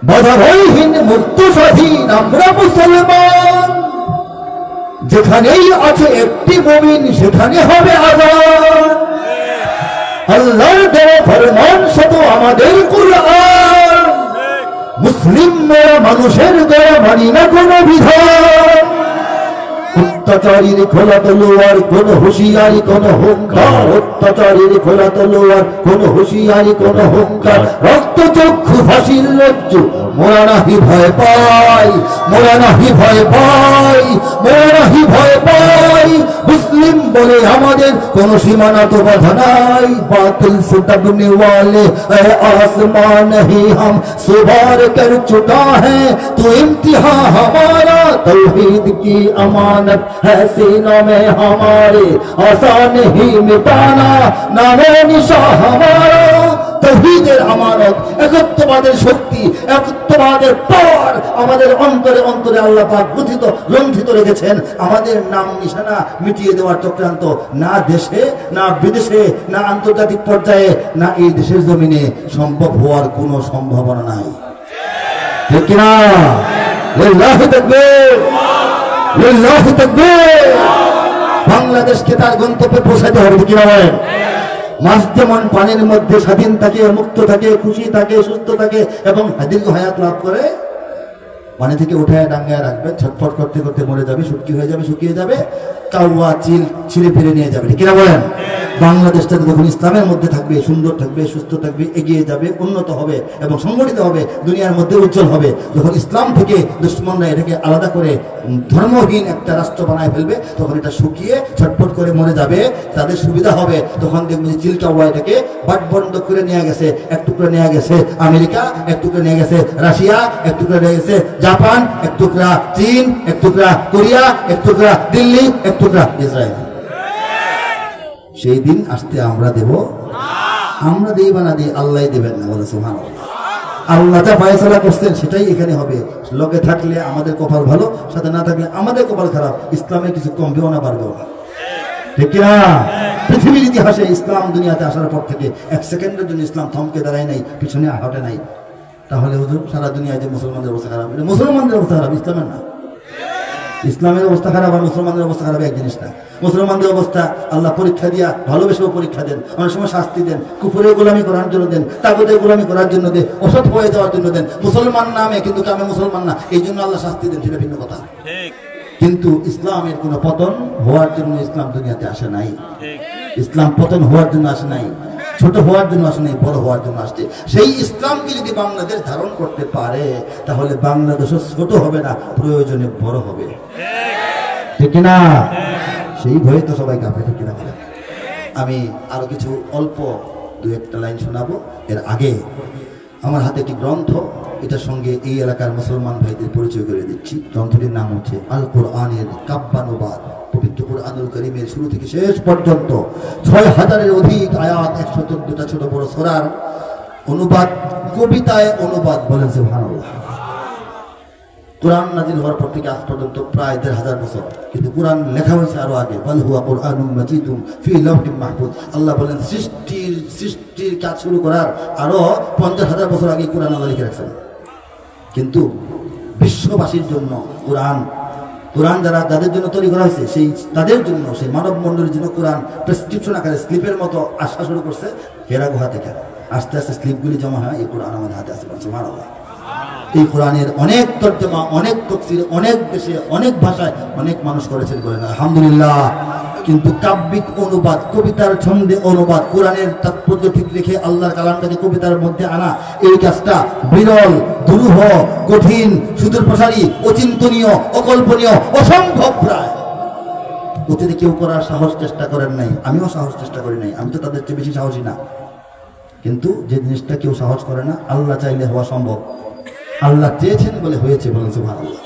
बाधा भयहीन मुक्त স্বাধীন আমরা মুসলমান, যেখানেই আছে একটি মুমিন সেখানে হবে আযান। আল্লাহর দেওয়া ফরমান শত আমাদের কুরআন, মুসলিম মোরা মানুষের দয়া মানি না কোনো বিধান, অত্যাচারীর খোলা তলোয়ার কোন হুঁশিয়ারি কোন হুঙ্কার, অত্যাচারীর খোলা তলোয়ার কোন হুঁশিয়ারি কোন হুঙ্কার, রক্ত চক্ষু ফাঁসির রজ্জু মোরা নাহি ভয় পাই, মোরা নাহি ভয় পাই, মোরা নাহি ভয় পাই। মুসলিম বলে আমাদের কোন সীমানা তো বাধা নাই, বাতিল से दबने वाले ऐ आसमां नहीं हम सुभार कर चुका है तो इम्तिहान हमारा, तौहीद की अमानत है सीनों में हमारे, आसान ही मिटाना नामे निशा हमारा। তৌহিদের আমানত, একত্ববাদের শক্তি, একত্ববাদের পাওয়ার আমাদের অন্তরে অন্তরে আল্লাহ পাক গঠিত রঞ্জিত রেখেছেন। আমাদের নাম নিশানা মিটিয়ে দেওয়ার চক্রান্ত না দেশে না বিদেশে না আন্তর্জাতিক পর্যায়ে না এই দেশের জমিনে সম্ভব হওয়ার কোনো সম্ভাবনা নাই, ঠিক কিনা? লিল্লাহি তাকবীর, লিল্লাহি তাকবীর। বাংলাদেশকে তার গন্তব্যে পৌঁছাতে হবে, ঠিক কিনা বলেন? মাছ যেমন পানির মধ্যে স্বাধীন থাকে, মুক্ত থাকে, খুশি থাকে, সুস্থ থাকে এবং দীর্ঘ হায়াত লাভ করে, পানি থেকে উঠায় ডাঙ্গায় রাখবে, ছটফট করতে করতে মরে যাবে, শুটকি হয়ে যাবে, শুকিয়ে যাবে, কাউয়া চিল ছিঁড়ে ফিরে নিয়ে যাবে, ঠিক কিনা বলেন? বাংলাদেশটা যখন ইসলামের মধ্যে থাকবে, সুন্দর থাকবে, সুস্থ থাকবে, এগিয়ে যাবে, উন্নত হবে এবং সংগঠিত হবে, দুনিয়ার মধ্যে উজ্জ্বল হবে। যখন ইসলাম থেকে দুশ্মনরা এটাকে আলাদা করে ধর্মহীন একটা রাষ্ট্র বানায় ফেলবে, তখন এটা শুকিয়ে ছটফট করে মরে যাবে, তাদের সুবিধা হবে। তখন দেখবেন যে চিলকাওয়া এটাকে বাট বন্ধ করে নিয়ে গেছে, এক টুকরা নিয়ে গেছে আমেরিকা, এক টুকরা নিয়ে গেছে রাশিয়া, এক টুকরা নিয়ে গেছে জাপান, এক টুকরা চীন, এক টুকরা কোরিয়া, এক টুকরা দিল্লি, এক টুকরা ইসরায়েল। সেই দিন আসতে আমরা দেব? আমরা দিই বা না দিই, আল্লাহ দেবেন না, বলে সুবহানাল্লাহ। আল্লাহ যা ফয়সালা করছেন সেটাই এখানে হবে। লোকে থাকলে আমাদের কপাল ভালো, সাথে না থাকলে আমাদের কপাল খারাপ। ইসলামের কিছু কমবেও না বাড়বেও না, ঠিক কিনা? পৃথিবীর ইতিহাসে ইসলাম দুনিয়াতে আসার পর থেকে এক সেকেন্ডের জন্য ইসলাম থমকে দাঁড়ায় নাই, পিছনে হাঁটে নাই। তাহলে হুজুর সারা দুনিয়ায় যে মুসলমানদের অবস্থা খারাপ, এটা মুসলমানদের অবস্থা খারাপ, ইসলামের না। ইসলামের অবস্থা খারাপ আর মুসলমানদের অবস্থা খারাপ এক জিনিস না। মুসলমানদের অবস্থা আল্লাহ পরীক্ষা দিয়া ভালোবেসেও পরীক্ষা দেন, অনেক সময় শাস্তি দেন, কুফুরের গোলামি করার জন্য দেন, তাগুতের গোলামি করার জন্য দেন, অসৎ হয়ে যাওয়ার জন্য দেন। মুসলমান নামে কিন্তু কামে মুসলমান না, এই জন্য আল্লাহ শাস্তি দেন, সেটা ভিন্ন কথা। কিন্তু ইসলামের কোনো পতন হওয়ার জন্য ইসলাম দুনিয়াতে আসে নাই। ইসলাম পতন হওয়ার জন্য আসে নাই, ছোট হওয়ার জন্য আসে নাই, বড় হওয়ার জন্য আসছে। সেই ইসলামকে যদি বাংলাদেশ ধারণ করতে পারে তাহলে বাংলাদেশও ছোট হবে না, প্রয়োজনে বড় হবে, ঠিক কিনা? সেই ভয়ে তো সবাই কাঁপে, ঠিক কিনা? আমি আরো কিছু অল্প দু একটা লাইন শোনাবো। এর আগে আমার হাতে একটি গ্রন্থ, এটার সঙ্গে এই এলাকার মুসলমান ভাইদের পরিচয় করে দিচ্ছি। গ্রন্থটির নাম হচ্ছে আল কোরআনের কাব্যানুবাদ। পবিত্র কুরআনুল কারীমের শুরু থেকে শেষ পর্যন্ত ৬,০০০-এর অধিক আয়াত, ১১৪টা ছোট বড় সূরার অনুবাদ, কবিতায় অনুবাদ, বলেন সুবহানাল্লাহ। কোরআন নাজিল হওয়ার পর থেকে আজ পর্যন্ত প্রায় ১,৫০০ বছর, কিন্তু কোরআন লেখা হয়েছে আরো আগে। বাল হুয়া কুরআনুম মাজিদুম ফি লাওহিম মাহফুজ। আল্লাহ বলেন সৃষ্টির কাজ শুরু করার আরো ৫০,০০০ বছর আগে কোরআন আল্লাহ লিখে রাখছেন। কিন্তু বিশ্ববাসীর জন্য কোরআন যাদের জন্য তৈরি করা হয়েছে, সেই তাদের জন্য, সেই মানব মণ্ডলীর জন্য কোরআন প্রেসক্রিপশন আকারে স্লিপের মতো আসা শুরু করছে হেরা গুহা থেকে। আস্তে আস্তে স্লিপগুলি জমা হয়, এই কোরআন আমাদের হাতে আসে। সুবহানাল্লাহ। এই কোরআনের অনেক তর্জমা, অনেক তাফসীর, অনেক দেশে, অনেক ভাষায় অনেক মানুষ করেছেন, বলেন আলহামদুলিল্লাহ। কিন্তু কাব্যিক অনুবাদ, কবিতার ছন্দে অনুবাদ, কোরআনের তাৎপর্য ঠিক রেখে আল্লাহর কালামটাকে কবিতার মধ্যে আনা, এই কাজটা বিরল, দুরূহ, কঠিন, সুদূর প্রসারী, অচিন্তনীয়, অকল্পনীয়, অসম্ভব প্রায়। অতীতে কেউ করার সাহস চেষ্টা করেন নাই, আমিও সাহস চেষ্টা করি নাই, আমি তো তাদের চেয়ে বেশি সাহসী না। কিন্তু যে জিনিসটা কেউ সাহস করে না, আল্লাহ চাইলে হওয়া সম্ভব। আল্লাহ চেয়েছেন বলে হয়েছে, বলেন সুবহানাল্লাহ।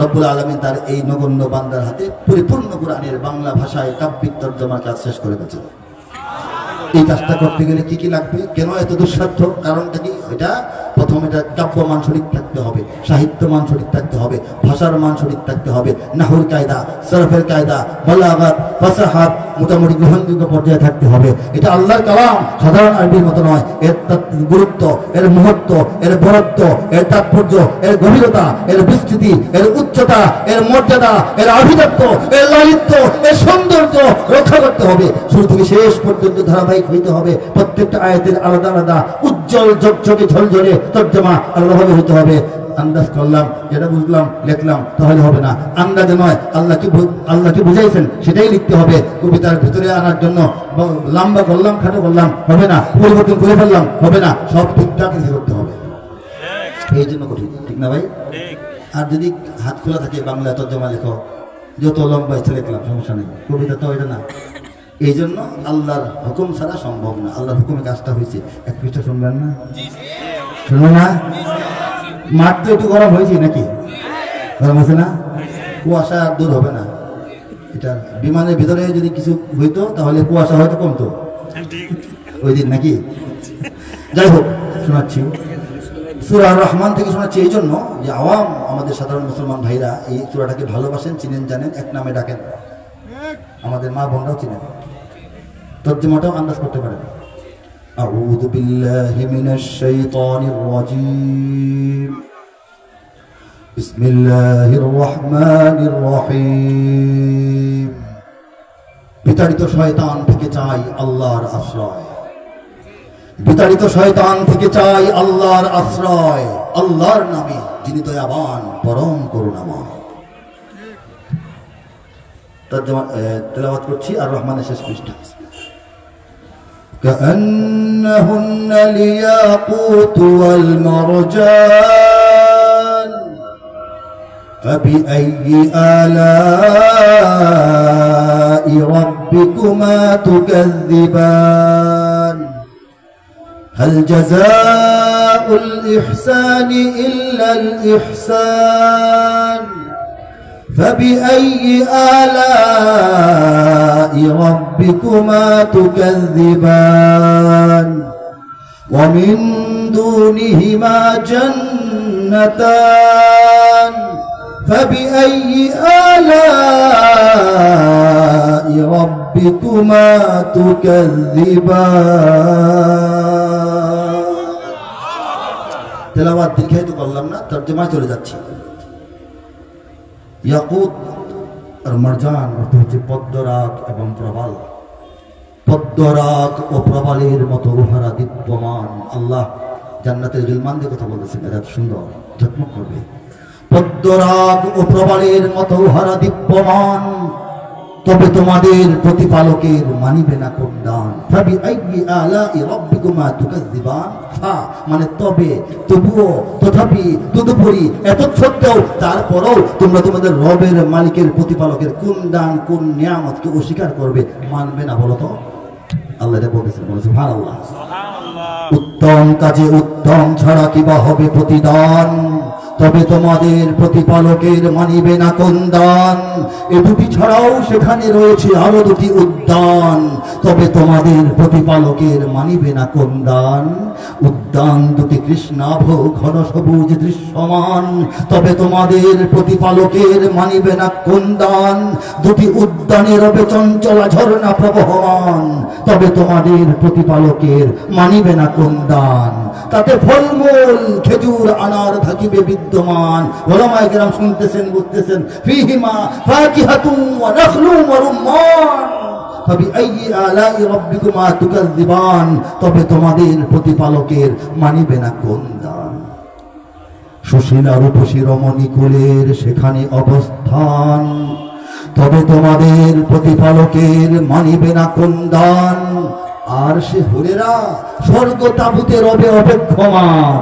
রব্বুল আলামিন তার এই নগণ্য বান্দার হাতে পরিপূর্ণ কোরআনের বাংলা ভাষায় কাব্যিক তর্জমার কাজ শেষ করে গেছে। এই কাজটা করতে গেলে কি কি লাগবে, কেন এত দুঃসাধ্য, কারণটা কি? এটা প্রথম, এটা কাব্য মান সঠিক থাকতে হবে, সাহিত্য মান সঠিক থাকতে হবে, ভাষার মান সঠিক থাকতে হবে, নাহর কায়দা, সরফের কায়দা, বালাগাত, ফাসাহাত মোটামুটি গ্রহণযোগ্য পর্যায়ে থাকতে হবে। এটা আল্লাহর কালাম, সাধারণ আরবির মতো নয়। এর গুরুত্ব, এর মুহূর্ত, এর বরত্ব, এর তাৎপর্য, এর গভীরতা, এর বিস্তৃতি, এর উচ্চতা, এর মর্যাদা, এর আভিজাত্য, এর লালিত্য, এর সৌন্দর্য রক্ষা করতে হবে। শুরু থেকে শেষ পর্যন্ত ধারাবাহিক হইতে হবে। প্রত্যেকটা আয়াতের আলাদা আলাদা উজ্জ্বল উজ্জ্বল ঝকঝকে ঝলঝলে তর্জমা আলাদাভাবে হতে হবে। আন্দাজ করলাম, যেটা বুঝলাম লিখলাম তাহলে হবে না। আন্দাজে নয়, আল্লাহকে বুঝাইছেন সেটাই লিখতে হবে। কবিতার ভিতরে আনার জন্য লম্বা করলাম খাটো করলাম হবে না, পরিবর্তন করে ফেললাম হবে না, সব ঠিকঠাক লিখে করতে হবে। এই জন্য কঠিন, ঠিক না ভাই? আর যদি হাত খোলা থাকে বাংলা তর্জমা লেখো, যত লম্বা ইচ্ছা লিখলাম সমস্যা নেই, কবিতা তো এটা না। এই জন্য আল্লাহর হুকুম ছাড়া সম্ভব না। আল্লাহর হুকুমে কাজটা হয়েছে। এক পৃষ্ঠা শুনবেন না? শুনবেন না? মাঠ তো একটু গরম হয়েছে নাকি? গরম হয়েছে না? কুয়াশা দূর হবে না। এটা বিমানের ভিতরে যদি কিছু হইতো তাহলে কুয়াশা হয়তো কমতো ওই দিন নাকি? যাই হোক, শোনাচ্ছি সূরা আর-রহমান থেকে শোনাচ্ছি এই জন্য যে আওয়াম আমাদের সাধারণ মুসলমান ভাইরা এই সূরাটাকে ভালোবাসেন, চিনেন, জানেন, এক নামে ডাকেন। আমাদের মা বোনরাও চিনেন, তর্জমাটাও আন্দাজ করতে পারেন। আউযু বিল্লাহি মিনাশ শাইতানির রাজীম। বিসমিল্লাহির রহমানির রহিম। বিতাড়িত শয়তান থেকে চাই আল্লাহর আশ্রয়। বিতাড়িত শয়তান থেকে চাই আল্লাহর আশ্রয়। আল্লাহর নামে যিনি দয়াবান পরম করুণাময়। তর্জমা তেলাওয়াত করছি আর রহমানের শেষ পৃষ্ঠা। كأنهن الياقوت والمرجان فبأي آلاء ربكما تكذبان هل جزاء الإحسان إلا الإحسان فبأي آلاء ربكما تكذبان ومن دونهما جنتان فبأي آلاء ربكما تكذبان তেলাওয়াত দীর্ঘায়িত করলাম না, তর্জমায় চলে যাচ্ছি। ইয়াকুত আর মারজান অর্থ হচ্ছে পদ্মরাগ এবং প্রবাল। পদ্মরাগ ও প্রবালের মতো উহারা দীপ্যমান। আল্লাহ জান্নাতের জুলমানদের কথা বলেছেন, এরা সুন্দর ঝকমক করবে। পদ্মরাগ ও প্রবালের মতো উহারা দীপ্যমান, তবে তোমাদের প্রতিপালকের মানিবে না কোন দান। ফাবিআইয়ি আলাই রাব্বিকুমা তুকাযযিবান। মানে তবে, তবুও, তথাপি, তদুপরি, এত সত্ত্বেও, তারপরেও তোমরা তোমাদের রবের মালিকের প্রতিপালকের কোন দান কোন নিয়ামতকে অস্বীকার করবে, মানবে না বলো তো? আল্লাহ এটা বলেছেন, সুবহানাল্লাহ। উত্তম কাজে উত্তম ছাড়া কিবা হবে প্রতিদান, তবে তোমাদের প্রতিপালকের মানিবে না কোন দান। এ দুটি ছাড়াও সেখানে রয়েছে আরো দুটি উদ্যান, তবে তোমাদের প্রতিপালকের মানিবে না কোন দান। উদ্যান দুটি কৃষ্ণাভ ঘন সবুজ দৃশ্যমান, তবে তোমাদের প্রতিপালকের মানিবে না কোন দান। দুটি উদ্যানে রবে চঞ্চলা ঝর্ণা প্রবহমান, তবে তোমাদের প্রতিপালকের মানিবে না কোন দান। তাতে ফলমূল খেজুর আনার থাকিবে বিদ্যমান। ওলামায়ে কেরাম শুনতেছেন, বুঝতেছেন। ফিহিমা ফাকিহাতুন ওয়া নাখলুন ওয়া রুম্মান ফাবিআইয়ি আলাই রাব্বিকুমা তুকাযযিবান। তবে তোমাদের প্রতিপালকের মানিবে না কোন দান। সুশীলা রূপসী রমণী কুলের সেখানে অবস্থান, তবে তোমাদের প্রতিপালকের মানিবে না কোন দান। আর সে হুরেরা স্বর্গ তাবুতে রবে অপেক্ষমান,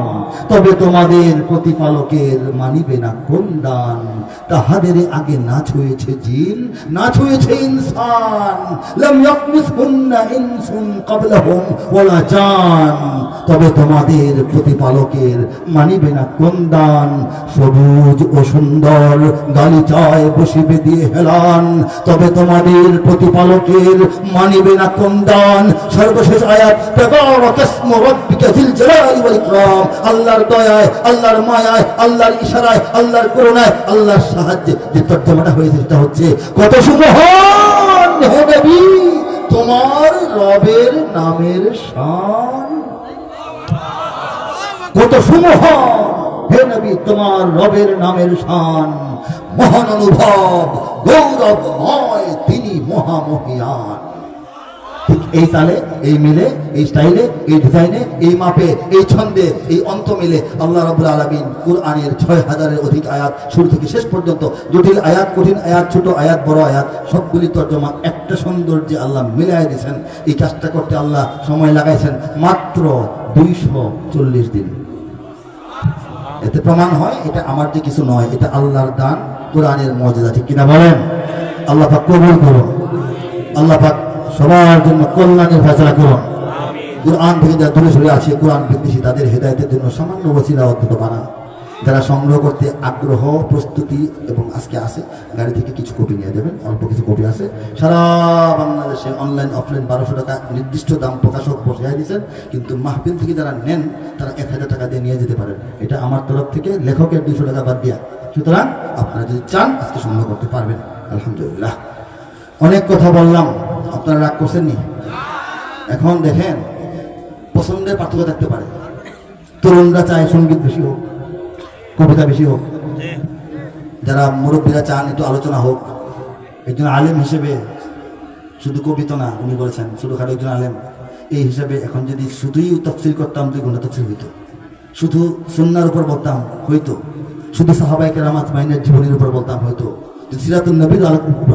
তবে তোমাদের প্রতিপালকের মানিবে না কোন দান। তাহাদের আগে না ছুঁয়েছে জিন, না ছুঁয়েছে ইনসান, লাম ইয়াকমিসহুন্না ইনসুন ক্বাবলাহুম ওয়ালা জান। তবে তোমাদের প্রতিপালকের মানিবে না কোন দান। সবুজ ও সুন্দর গালিচায় বসিবে দিয়ে হেলান, তবে তোমাদের প্রতিপালকের মানিবে না কোন দান। সর্বশেষ আয়াত, তাবারাকাসমু রাব্বিকা যিল জালালি ওয়াল ইকরাম। আল্লাহর দয়ায়, আল্লাহর মায়ায়, আল্লাহর ইশারায়, আল্লাহর করুণায়, আল্লাহর সাহায্যে যে তর্জমাটা হয়েছে সেটা হচ্ছে, কত সুমহান হে নবী তোমার রবের নামের শান। কত সুমহান হে নবী তোমার রবের নামের শান। মহান অনুভব গৌরবময় তিনি মহামহিয়ান। ঠিক এই তালে, এই মিলে, এই স্টাইলে, এই ডিজাইনে, এই মাপে, এই ছন্দে, এই অন্ত মিলে আল্লাহ রাব্বুল আলামিন কুরআনের 6000-এর অধিক আয়াত শুরু থেকে শেষ পর্যন্ত, জটিল আয়াত, কঠিন আয়াত, ছোট আয়াত, বড় আয়াত, সবগুলি তর্জমা একটা সৌন্দর্যে আল্লাহ মিলাই দিয়েছেন। এই কাজটা করতে আল্লাহ সময় লাগাইছেন মাত্র 240 দিন। এতে প্রমাণ হয় এটা আমার যে কিছু নয়, এটা আল্লাহর দান, কোরআনের মর্যাদা। ঠিক কিনা বলেন? আল্লাহ পাক কবুল করুন, আল্লাহ পাক সবার জন্য কল্যাণের ফয়সালা করুন। কোরআন থেকে যারা দূরে সরে আছে, কোরআন বিদ্বেষী, তাদের হেদায়েতের জন্য সামান্য ওসিলা অন্তত বানান। যারা সংগ্রহ করতে আগ্রহ, প্রস্তুতি এবং আজকে আসে, গাড়ি থেকে কিছু কপি নিয়ে যাবেন, অল্প কিছু কপি আছে। সারা বাংলাদেশে অনলাইন অফলাইন 1200 টাকা নির্দিষ্ট দাম প্রকাশক বসাই দিয়েছেন, কিন্তু মাহফিল থেকে যারা নেন তারা 1000 টাকা দিয়ে নিয়ে যেতে পারেন। এটা আমার তরফ থেকে, লেখকের 200 টাকা বাদ দিয়া। সুতরাং আপনারা যদি চান আজকে সংগ্রহ করতে পারবেন। আলহামদুলিল্লাহ, অনেক কথা বললাম, আপনারা রাগ করছেন নি? এখন দেখেন, পছন্দের পার্থক্য থাকতে পারে। তরুণরা চায় সঙ্গীত বেশি হোক, কবিতা বেশি হোক, যারা মুরব্বীরা চান একটু আলোচনা হোক। একজন আলেম হিসেবে শুধু কবিতা না, উনি বলেছেন ছোটখাটো একজন আলেম, এই হিসাবে এখন যদি শুধুই তাফসীর করতাম 2 ঘন্টা তাফসীর হইতো, শুধু সুন্নাহর উপর বলতাম হইতো, শুধু সাহাবায়ে কেরাম আজমাইনের জীবনের উপর বলতাম হইতো, যদি সিরাতুন নবীর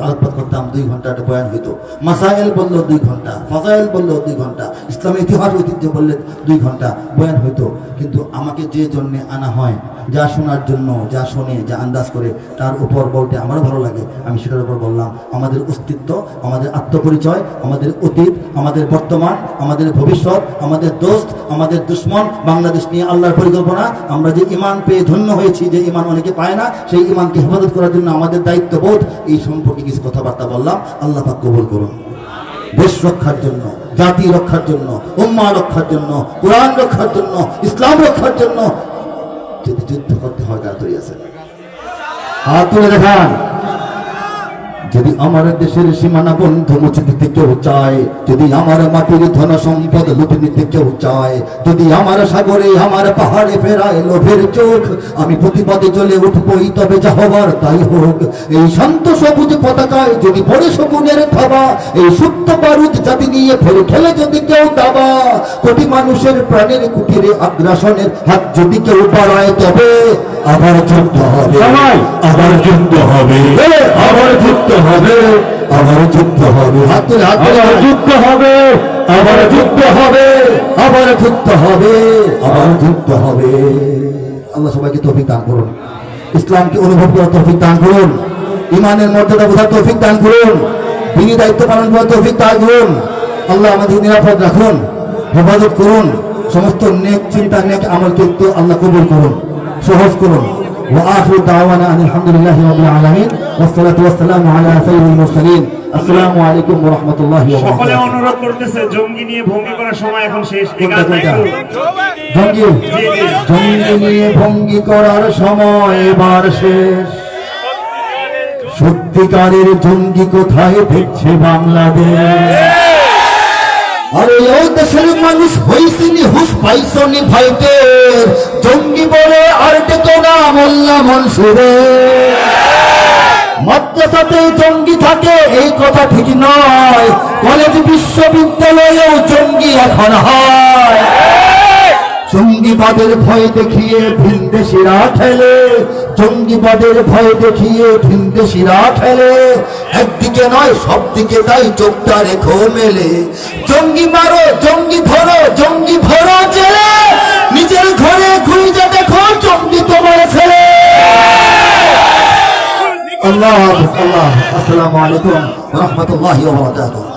আলোকপাত করতাম 2 ঘন্টা একটা বয়ান হইতো। মাসাইল বললো 2 ঘন্টা, ফাজাইল বললো 2 ঘন্টা, ইসলামের ইতিহাস ঐতিহ্য বললে 2 ঘন্টা বয়ান হইতো। কিন্তু আমাকে যে জন্যে আনা হয়, যা শোনার জন্য, যা শোনে, যা আন্দাজ করে, তার উপর বলতে আমারও ভালো লাগে, আমি সেটার উপর বললাম। আমাদের অস্তিত্ব, আমাদের আত্মপরিচয়, আমাদের অতীত, আমাদের বর্তমান, আমাদের ভবিষ্যৎ, আমাদের দোস্ত, আমাদের দুশ্মন, বাংলাদেশ নিয়ে আল্লাহর পরিকল্পনা, আমরা যে ঈমান পেয়ে ধন্য হয়েছি, যে ঈমান অনেকে পায় না, সেই ঈমানকে হেফাজত করার জন্য আমাদের দায়িত্ববোধ, এই সম্পর্কে কিছু কথাবার্তা বললাম। আল্লাহ পাক কবুল করুন। দেশ রক্ষার জন্য, জাতি রক্ষার জন্য, উম্মাহ রক্ষার জন্য, কোরআন রক্ষার জন্য, ইসলাম রক্ষার জন্য যদি যুদ্ধ করতে হয়, তাড়াতাড়ি আছে, হাত তুলে দেখান। যদি আমার দেশের সীমানা বন্ধু মুছে দিতে কেউ চায়, যদি আমার মাটির ধন সম্পদ লুটে নিতে কেউ চায়, যদি আমার সাগরে, আমার পাহাড়ে ফেরায় লোভের চোখ, আমি প্রতিবাদে জ্বলে উঠবই, তবে যা হবার তাই হোক। এই শান্ত সবুজ পতাকায় যদি পড়ে শকুনের থাবা, এই সুপ্ত বারুদ জাতি নিয়ে ফেলে খেলে যদি কেউ দাবা, কোটি মানুষের প্রাণের কুটিরে আগ্রাসনের হাত যদি কেউ বাড়ায়, তবে আবার যুদ্ধ হবে, আবার যুদ্ধ হবে, আবার যুদ্ধ হবে, আবার যুদ্ধ হবে, আবার যুদ্ধ হবে, আবার যুদ্ধ হবে, আবার যুদ্ধ হবে, আবার যুদ্ধ হবে। আল্লাহ সবাইকে তৌফিক দান করুন, ইসলামকে অনুভব করার তৌফিক দান করুন, ঈমানের মর্যাদা বোঝার তৌফিক দান করুন, দিনী দায়িত্ব পালন করার তৌফিক দান করুন। আল্লাহ আমাদের নিরাপদ রাখুন, হেফাজত করুন, সমস্ত নেক চিন্তা, নেক আমল কিন্তু আল্লাহ কবুল করুন, সহজ করুন। وآخر دعوانا أن الحمد لله رب العالمين والصلاة والسلام على سيد المرسلين। আসসালামু আলাইকুম ওয়া রাহমাতুল্লাহি ওয়া বারাকাতুহু। সকলে অনুরোধ করতেছে, জঙ্গি নিয়ে ভঙ্গি করার সময় এখন শেষ। জঙ্গি নিয়ে ভঙ্গি করার সময় এবার শেষ। সত্যিকারের জঙ্গি কোথায় দেখছে বাংলাদেশ? আরে ও দেশের মানুষ হইছিনি হুশ পাইছনি ভাইদের, জঙ্গি বলে আর ডেকো না মোল্লা মনসুরে। মাদ্রাসাতে জঙ্গি থাকে এই কথা ঠিক নয়, কলেজ বিশ্ববিদ্যালয়েও জঙ্গি এখন হয়। জঙ্গিবাদের ভয় দেখিয়ে ভিনদেশিরা খেলে, জঙ্গিবাদের ভয় দেখিয়ে ভিনদেশিরা খেলে, একদিকে নয় সব দিকে তাই চোখটা রেখো মেলে। জঙ্গি মারো, জঙ্গি ধরো, জঙ্গি ভরো জেলে, নিজের ঘরে খুঁজে দেখো জঙ্গি তোমার ছেলে। আল্লাহ, আসসালামু আলাইকুম ওয়া রাহমাতুল্লাহি ওয়া বারাকাতুহু।